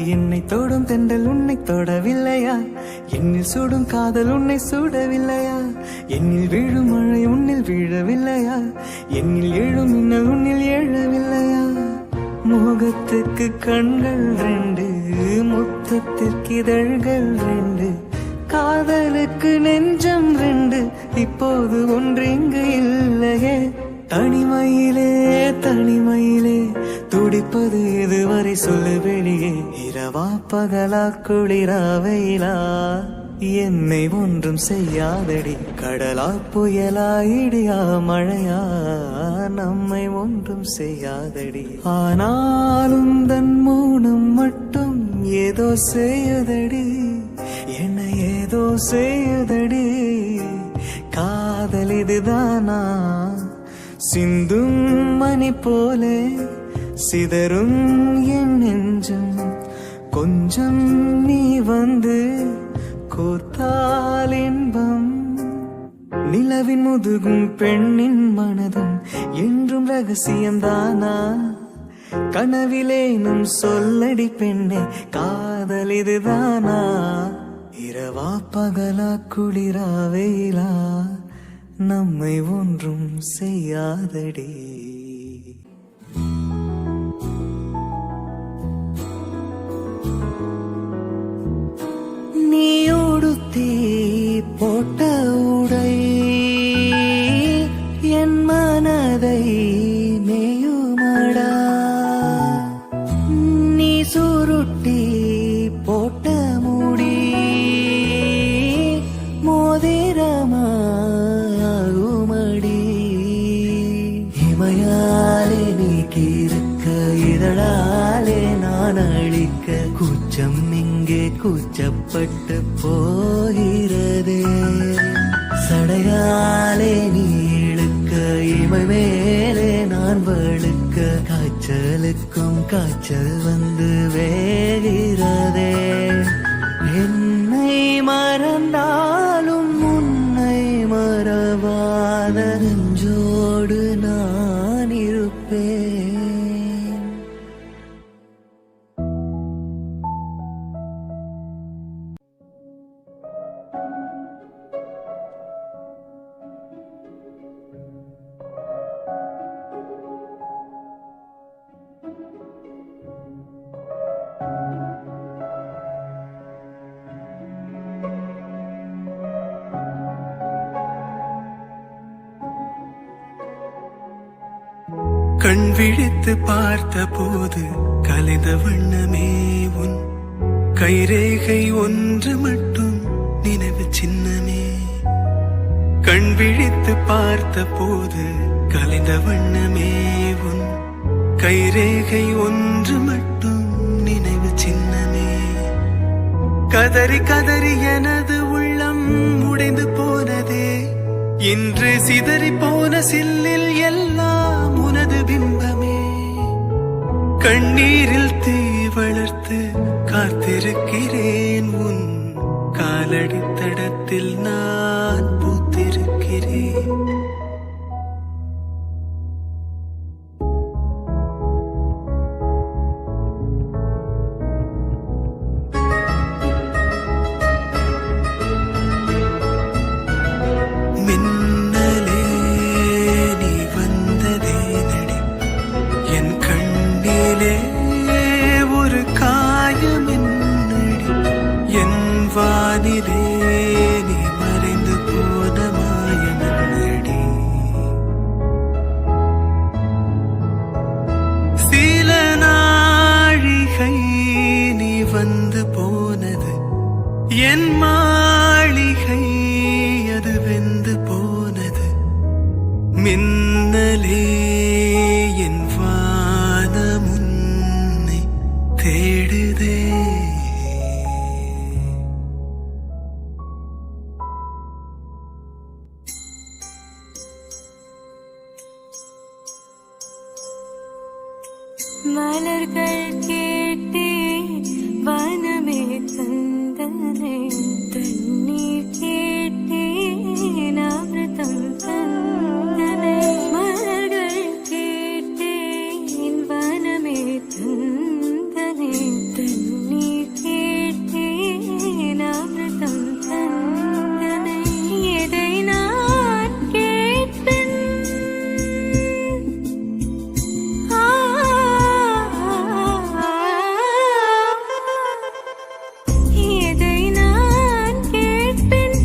என்னை தொடும் தென்றல் உன்னை தொடவில்லையா என்னில் சுடும் காதல் உன்னை சுடவில்லையா என்னில் விழும் மழை உன்னில் வீழவில்லையா என்னில் எழும் மின்னல் உன்னில் எழவில்லையா முகத்துக்கு கண்கள் ரெண்டு முத்தத்திற்கு இதழ்கள் ரெண்டு காதலுக்கு நெஞ்சம் ரெண்டு இப்போது ஒன்றிங்கு இல்லையே தனிமையிலே தனிமையிலே துடிப்பது இதுவரை சொல்லு வெளியே இரவா பகலா குளிரா வெயிலா என்னை ஒன்றும் செய்யாதடி கடலா புயலா இடியா மழையா நம்மை ஒன்றும் செய்யாதடி ஆனாலும் தன் மௌனம் மட்டும் ஏதோ செய்யுதடி என்னை ஏதோ செய்யுதடி காதல் இதுதானா சிந்தும் மணி போலே சிதறும் என் நெஞ்சம் கொஞ்சம் நீ வந்து கோர்த்தால் இன்பம் நிலவின் முதுகும் பெண்ணின் மனதும் என்றும் ரகசியம்தானா கனவிலேனும் சொல்லடி பெண்ணே காதல் இதுதானா இரவா பகலா குளிரா வெயிலா நம்மை ஒன்றும் செய்யாதடி நீயோடுத்தீ போட்ட உடை என் மனதை மேயுமடா நீ சுருட்டி போட்ட முடி மோதிரமாகுமடி இமையாலே நீ கீர்க்க இதழாலே நான் அழிக்க கூச்சம் இங்கே கூச்சப்பட்டு போகிறதே சடையாலே நீ இழுக்க இமை மேலே நான் வழுக்க காய்ச்சலுக்கும் காய்ச்சல் வந்து வேகிறதே என்னை மறந்தாலும் உன்னை மறவாத நெஞ்சோடு நான் இருப்பேன் கண் விழித்து பார்த்த போது கலைந்த வண்ணமே உன் கைரேகை ஒன்று மட்டும் நினைவு சின்னமே கண் விழித்து பார்த்த போது கலைந்த வண்ணமே உன் கைரேகை ஒன்று மட்டும் நினைவு சின்னமே கதறி கதறி எனது உள்ளம் உடைந்து போனதே இன்று சிதறி போன சில்லில் எல்லாம் உனது பிம்பமே கண்ணீரில் தீ வளர்த்து காத்திருக்கிறேன் உன் காலடி தடத்தில் நான் பூத்திருக்கிறேன் வானிலே நீ மறைந்து போன மாயமன்னடி சில நாழிகை நீ வந்து போனது என் மாளிகை அது வெந்து போனது மின்னலே என் வானம் உன்னை தேடுதே மலர்கள் கேட்டே வனமே தந்தனை தண்ணீர் கேட்டே அமிர்தம் தந்தனை மலர்கள் கேட்டே வனமே தந்தனை தண்ணீர் கேட்டே அமிர்தம் தந்தனை எதை நான் கேட்பேன் எதை நான் கேட்பேன்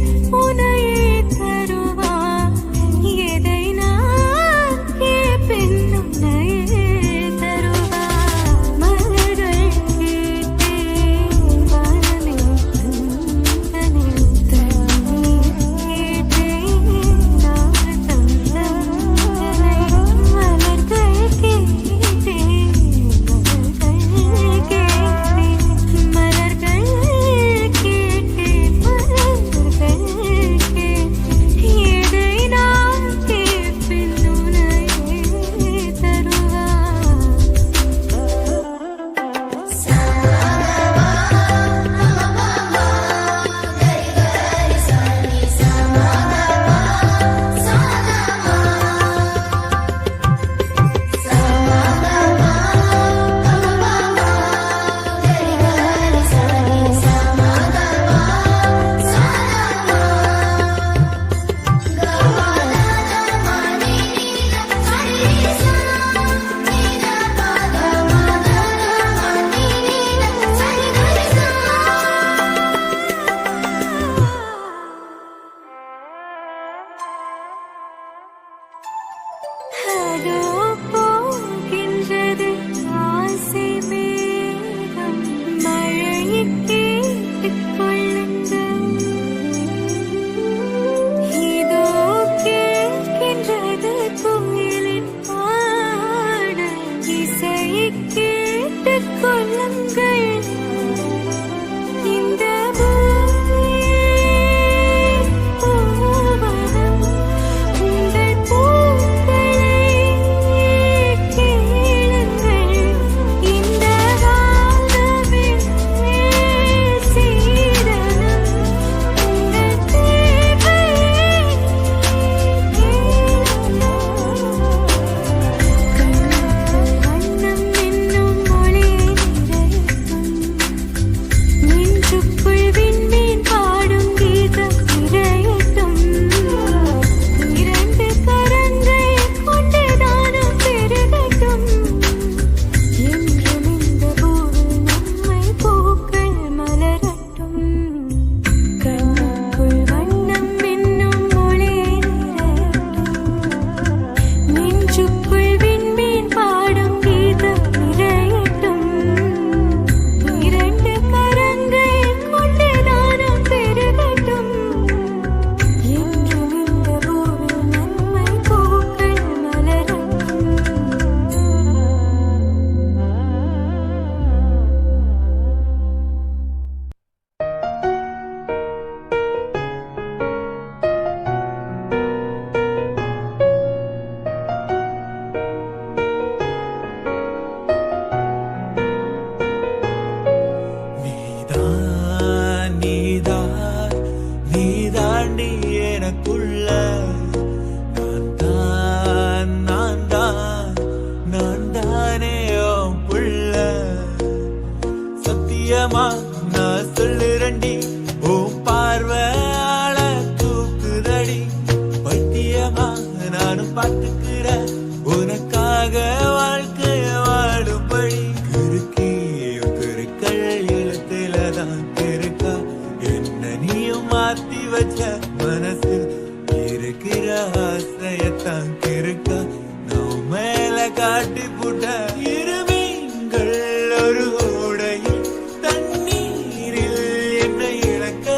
புட்ட இருமீன்கள் ஒரு ஓடையில் தண்ணீரில் என்னை இழக்க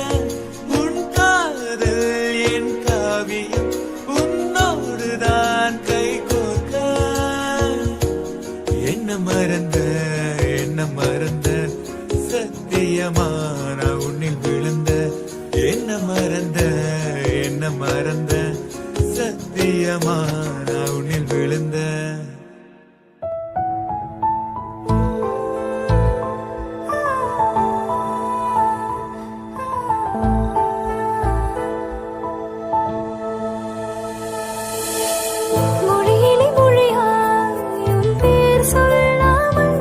உன் காதல் என் காவியம் உன்னோடுதான் கை கோர்க்க என்ன மறந்த சத்தியமான உன்னில் விழுந்த என்ன மறந்த சத்தியமான உன்னில் விழுந்த மொழியிலே மொழியாய் உன் பேர் சொல்லாமல்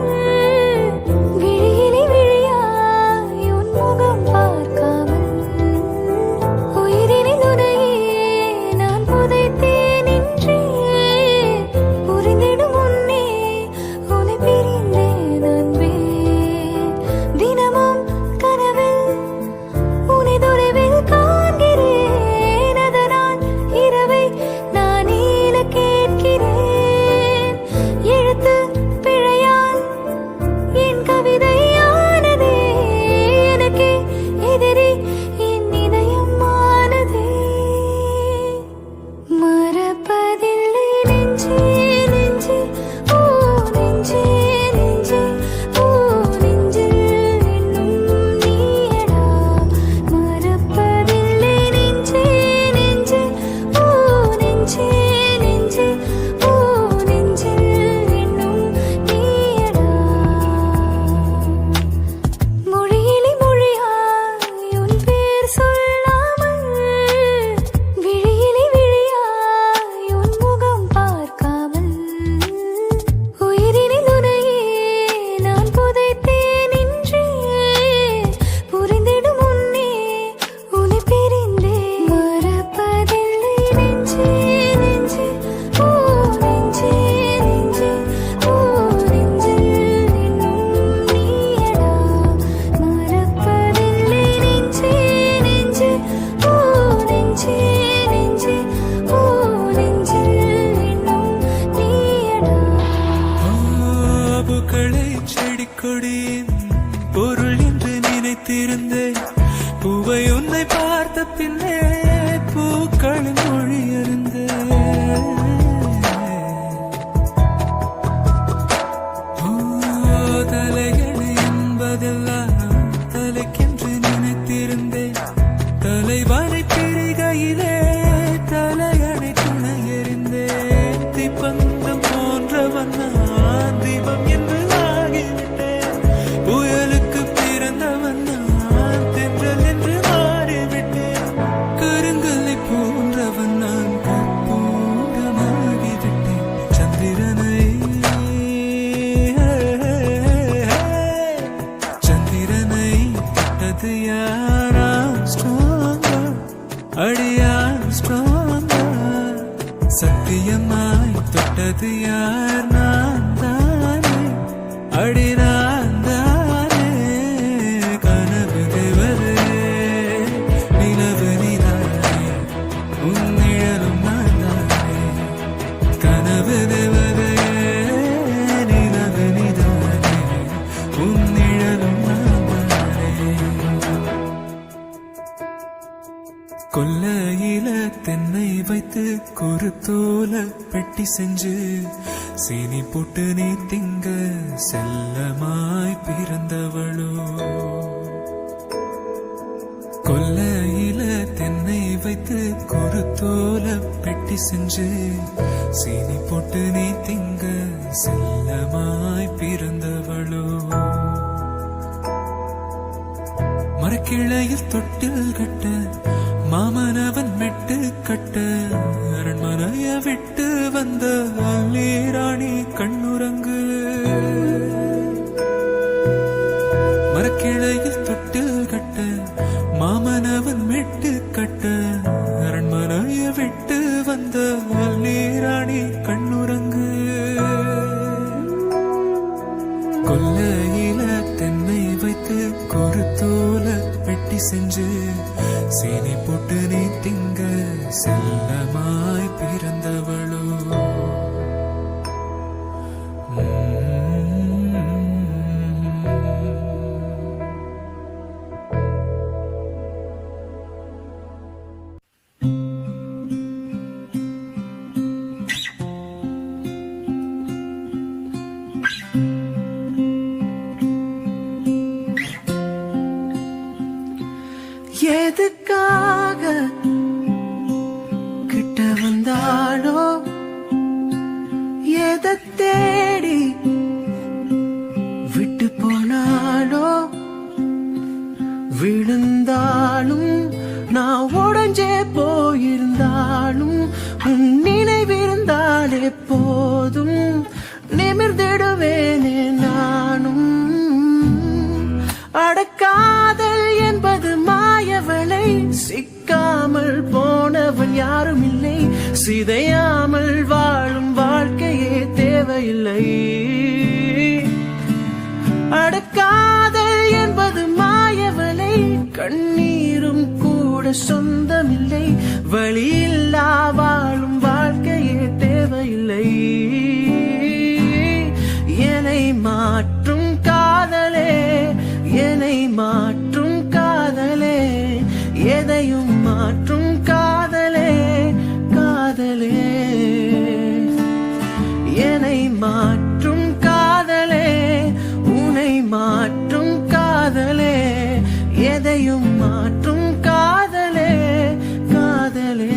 விழியிலே விழியாய் உன் முகம் பார்க்காமல் உயிரினில் உனையே நான் புதைத்தேன் என்றே புரிந்திடும் முன்னே உன்னை பிரிந்தேன் அன்பே தினமும் கனவில் உன்னை தொலைவில் காண்கிறேன் அதனால் இரவை நான் நீல கேட்கிறேன் எழுத்து பிழையால் என் கவிதையானதே எனக்கே எதிரி என் இதயமானதே மறப்பதில்லை நெஞ்சே நெஞ்சே ஓ நெஞ்சே நெஞ்சே ஓ நெஞ்சில் இன்னும் நீயடா மறப்பதில்லை நெஞ்சே நெஞ்சே ஓ நெஞ்சே நெஞ்சே ஓ நெஞ்சில் இன்னும் நீயடா மொழியிலே மொழியாய் உன் பேர் சொல்லாமல் விழியிலே விழியாய் உன் முகம் பார்க்காமல் உயிரினில் உனையே நான் புதைத்தேன் என்றே புரிந்திடும் முன்னே உன்னை பிரிந்தேன் மறப்பதில்லை நெஞ்சே நெஞ்சே ஓ நெஞ்சே நெஞ்சே ஓ நெஞ்சில் இன்னும் நீயடா மறப்பதில்லை நெஞ்சே நெஞ்சே ஓ நெஞ்சே நெஞ்சே ஓ நெஞ்சில் இன்னும் நீயடா பூக்களை செடி கொடியின் பொருள் என்று நினைத்திருந்தேன் பூவை உன்னை பார்த்த பின்னே பூக்களின் மொழி அறிந்தேன் தலையணை என்பதெல்லாம் தலைக்கென்று நினைத்திருந்தேன் தலைவனை பிரிகையிலே தலையணை துணை எறிந்தேன் தீப்பந்தம் போன்றவன் நான் தீபம் என்று ஆகிவிட்டேன் புயலுக்கு பிறந்தவன் நான் தென்றல் என்று மாறிவிட்டேன் கருங்கல்லை போன்றவன் நான் கற்பூரமாகிவிட்டேன் சந்திரனை தொட்டது யாரா ஸ்ட்ராங்கா அடியா ஸ்ட்ராங்கா சத்தியமாய் தொட்டது யார் நான் தானே அடி நான் தானே கனவு தேவதே நிலவு நீதானே உன் நிழலும் நான் தானே கனவு தேவதே நிலவு நீதானே உன் நிழலும் நான் தானே கொல்லையில தென்னை வைத்து குறுத்தோல பெட்டி செஞ்சு சீனி போட்டு நீ திங்க செல்லமாய் பிறந்தவளோ கொல்லையில தென்னை வைத்து குறுத்தோல பெட்டி செஞ்சு சீனி போட்டு நீ திங்க செல்லமாய் பிறந்தவளோ மரக்கிளையில் தொட்டில் கட்ட மாமனவன் மெட்டு கட்ட அரண்மனைய விட்டு வந்த அல்லீராணி கண்ணுறங்கு மரக்கிளையில் தொட்டில் கட்ட மாமனவன் மெட்டு கட்ட அரண்மனைய விட்டு வந்த அல்லீராணி கண்ணுறங்கு கொல்லையில தென்னை வைத்து கொறுத்தோல பெட்டி செஞ்சு சீனி போட்டு நீ திங்க செல்லமாய் பிறந்தவளோ தேடி விட்டு போனாலோ விழுந்தாலும் நான் உடஞ்சே போயிருந்தாலும் உன் நினைவிருந்தாலே போதும் நிமிர்ந்திடுவேனே நானும். அடக்காதல் என்பது மாயவளை, சிக்காமல் போனவன் யாரும் இல்லை, சிதையாமல் வாழும் வாழ்க்கையே தேவையில்லை. அடக்காதல் என்பது மாயவளை, கண்ணீரும் கூட சொந்தமில்லை, வழியில்லா வாழும் வாழ்க்கையே தேவையில்லை. என்னை மாற்றும் காதலே, என்னை மாற்றும் காதலே, எதையும் மாற்றும் காதலே, காதலே. என்னை மாற்றும் காதலே, உன்னை மாற்றும் காதலே, எதையும் மாற்றும் காதலே, காதலே.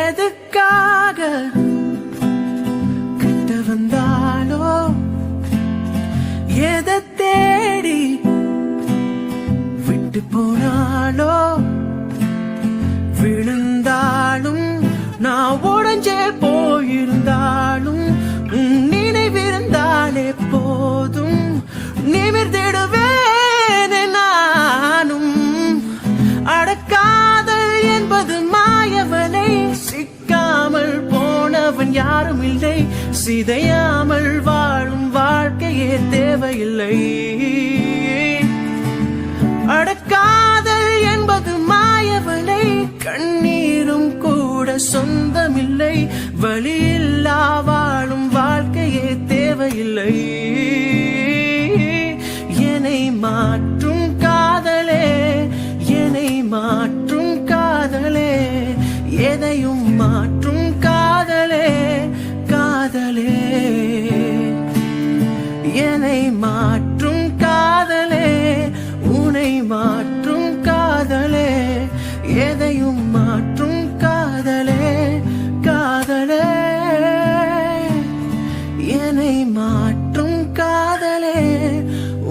எதுக்காக கிட்ட வந்தாலோ, எதை தேடி விட்டு போனாலோ, விழுந்தாலும் நான் உடஞ்சே போயிருந்தாலும் உன் நினைவிருந்தாலே போதும் நிமிர்ந்திடுவேனே நானும். அடக்காதல் என்பது மாயவனை, சிக்காமல் போனவன் யாரும் இல்லை, சிதையாமல் வாழும் வாழ்க்கையே தேவையில்லை. அடக்காதல் என்பது மாயவனை, கண்ணீரும் கூட சொந்தமில்லை, வழியில்லா வாழும் வாழ்க்கையே தேவையில்லை. என்னை மாற்றும் காதலே, என்னை மாற்றும் காதலே, எதையும் மாற்றும் காதலே, காதலே. என்னை மாற்றும் காதலே, உன்னை மாற்றும் காதலே, எதையும் மாற்றும் காதலே, காதலே. என்னை மாற்றும் காதலே,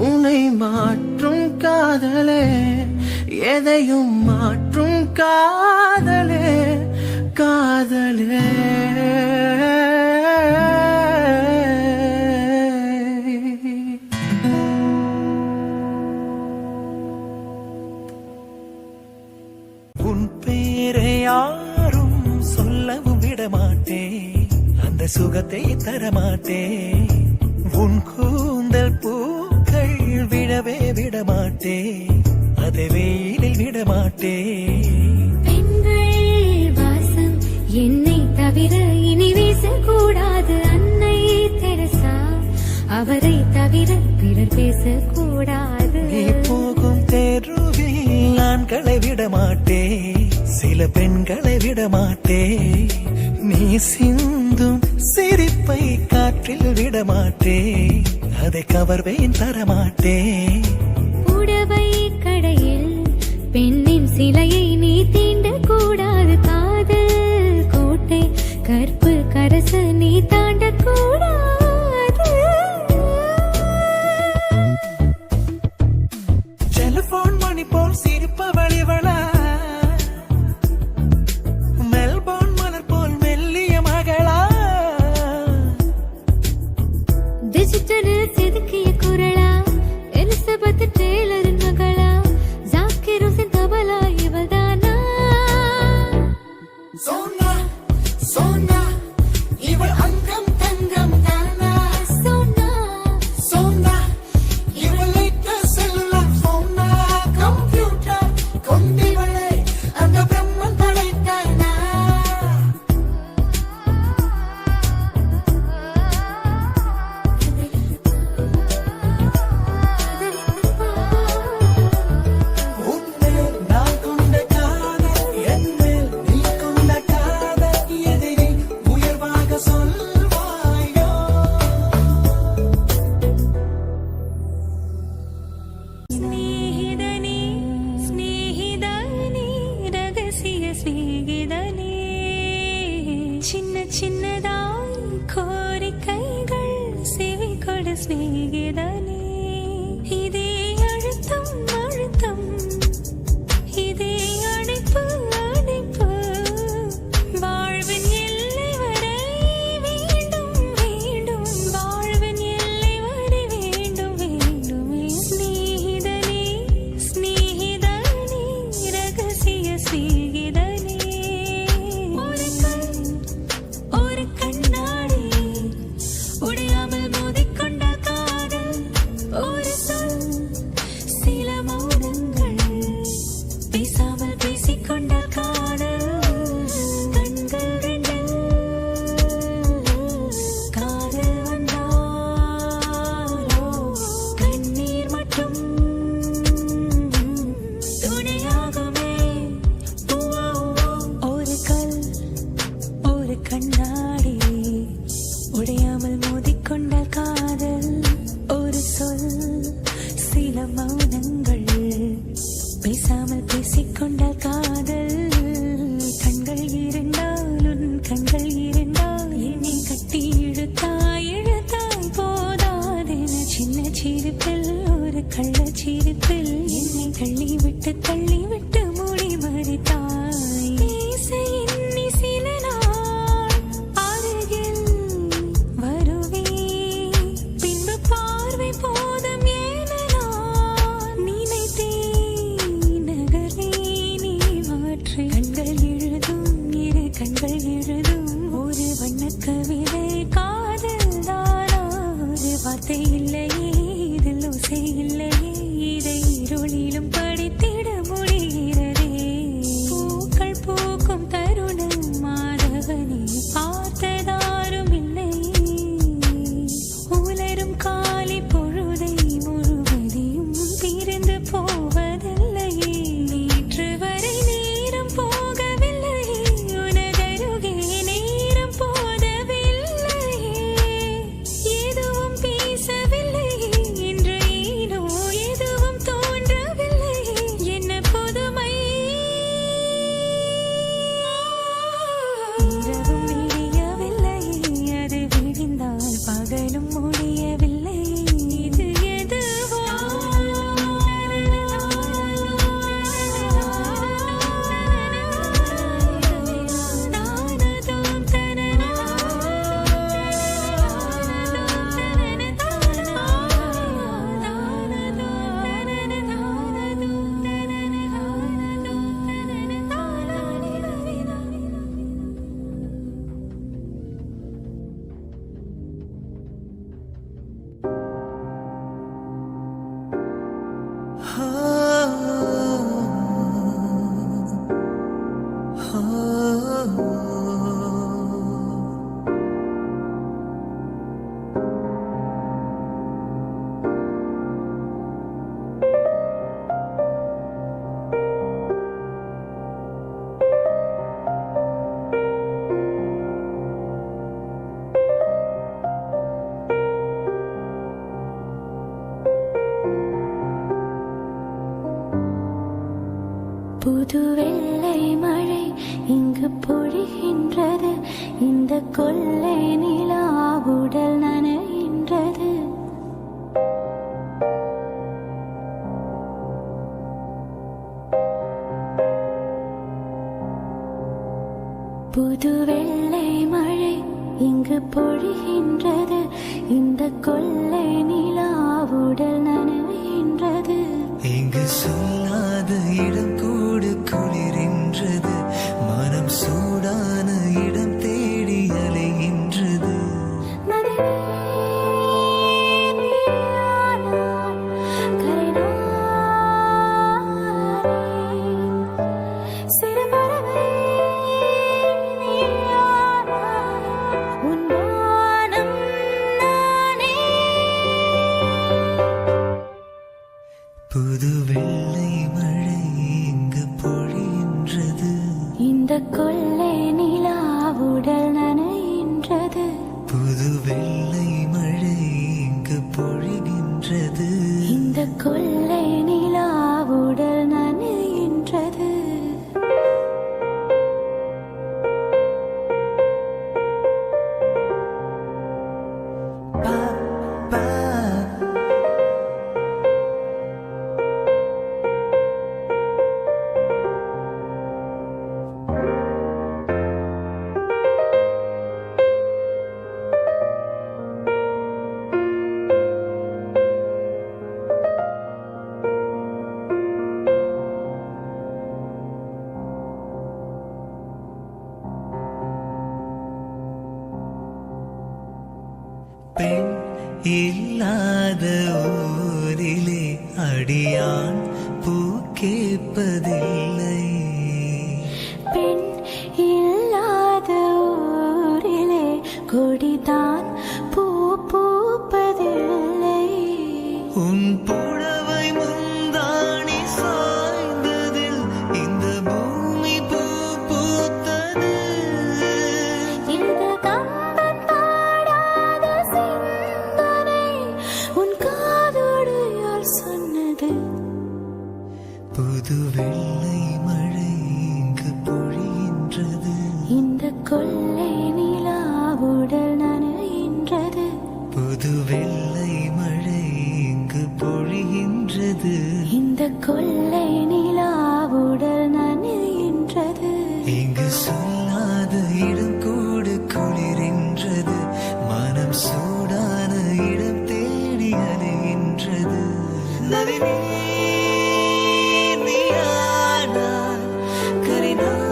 உன்னை மாற்றும் காதலே, எதையும் மாற்றும் காதலே, காதலே. உன் பேரை யாரும் சொல்லவும் விடமாட்டேன், அந்த சுகத்தை தரமாட்டேன். உன் கூந்தல் பூக்கள் விடவே விடமாட்டேன், அதை வெயிலில் விடமாட்டேன். பெண்கள் வாசம் என்னை தவிர இனி வீசக்கூடாது. அன்னை தெரசா, அவரை தவிர பிறர் பேசக்கூடாது. நீ போகும் தெருவில் ஆண்களை விடமாட்டேன், சில பெண்களை விடமாட்டேன். நீ சிந்தும் சிரிப்பை காற்றில் விடமாட்டேன், அதை கவர்வேன் தரமாட்டேன். புடவை கடையில் பெண்ணின் சிலையை நீ தீண்டக்கூடாது. காதல் கோட்டை கற்பு கரச நீ தாண்டக்கூடாது. டெலிபோன் மணி போல் சிரிப்பவள் இவளா, மெல்போர்ன் மலர் போல் மெல்லிய மகளா, டிஜிட்டலில் செதுக்கிய குரலா, எலிசபெத் டெய்லரின் மகளா, ஜாக்கிர் ஹுசேன் தபலா, இவள்தானா? சோனா சோனா இவள் அங்கம் தங்கம் தானா? சோனா சோனா இவள் latest cellular phone ஆ? கம்ப்யூட்டர் கொண்டிவளே அந்த பிரம்மன் படைத்தானா? விளையாடு சிநேகிதனே. இதே அழுத்தம் அழுத்தம், இதே அணைப்பு அணைப்பு, வாழ்வின் எல்லை வரை வேண்டும் வேண்டும், வாழ்வின் எல்லை வரை வேண்டும் வேண்டுமே. சிநேகிதனே சிநேகிதனே, ரகசிய சிநேகிதனே. ஒரு கண்ணாடி உடையாமல் மோதிக்கொண்ட காதல், ஒரு சொல் சில மௌனங்கள் பேசாமல் பேசிக்கொண்ட காதல். கண்கள் ரெண்டு காதல் வந்தாலோ கண்ணீர் மட்டும் துணையாகுமே. ஒரு கல் ஒரு கண்ணாடி உடையாமல் மோதிக்கொண்ட காதல், ஒரு சொல் சில மௌனங்கள் பேசாமல் பேசிக்கொண்ட காதல். கண்கள் இருந்தால் உன் கண்கள் இருந்தால் என்னை கட்டி இழுத்தாய் இழுத்தாய் போதாதென. சின்ன சிரிப்பில் ஒரு கள்ள சிரிப்பில் என்னை தள்ளி விட்டு மூடி மறித்தாய். பேச எண்ணி சில நாள் அருகில் வருவேன், பின்பு பார்வை போதும் என நான் நினைத்தேன். நகரே நீ மாற்றி கண்கள் எழுதும் இரு கண்கள் எழுதும் ஒரு வண்ணக் கவிதை. காதல் தானா ஒரு வார்த்தை இல்லையே, இதில் ஓசை இல்லையே, இதை இருளிலும் படித்திட முடிகிறதே. பூக்கள் பூக்கும் தருணம் மாதவனே பார்த்ததாரும் இல்லையே, உலரும் காலை பொழுதை முழுவதையும் பிரிந்து போவதில்லையே. நேற்று வரை நேரம் போகவில்லையே, உனதருகே நேரம் போதவில்லையே. எதுவும் பேசவில்லையே, இன்று ஏனோ எதுவும் தோன்றவில்லையே. என்ன புதுமை. இரவும் விடியவில்லையே, அது விடிந்தால் பகலும் முடியவில்லை. இது எதுவோ தானதும் தனனா புது வெள்ளை மழை இங்கு பொழிகின்றது, இந்த கொள்ளை நிலா உடல் நனைகின்றது. புது வெள்ளை மழை இங்கு பொழிகின்றது, இந்த கொள்ளை நிலா உடல் நனைகின்றது. இங்கு சொல்லாத இடம் கூடு குளிரின்றது, மனம் சூடான இடம் தேடி அலைகின்றது. புது வெள்ளை மழை இங்கு பொழிகின்றது, இந்த கொள்ளை நிலா உடல் நனைகின்றது. புது வெள்ளை மழை இங்கு பொழிகின்றது, இந்த கொள்ளை நிலா உடல் நனைகின்றது. பா இல்லாத ஊரிலே அடியான் பூ கேட்பதில்லை. பெண் இல்லாத ஊரிலே கொடிதான் பூ பூப்பதில்லை. உன் புடவை முந்தாணி சாய்ந்ததில் இந்த பூமி பூ பூத்தது. இது கம்பன் பாடாத சிந்தனை உன் காதோடு யார் சொன்னது? புது வெள்ளை மழை இங்கு பொழிகின்றது. இந்த கொள்ளை நிலா உடல் நனைகின்றது. புது வெள்ளை மழை இங்கு பொழிகின்றது. இந்த கொள்ளை நிலா உடல் நனைகின்றது. இங்கு சொல்லாத இடம் கூட குளிரின்றது. மனம் சூடான இடம் தேடி அலைகின்றது. நளினி நீயானாய், கரிநாள்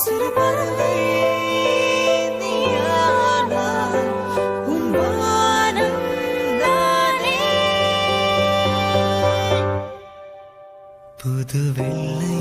சிறு பறவை நீயானாய், உன் வானம் நானே. புது வெள்ளை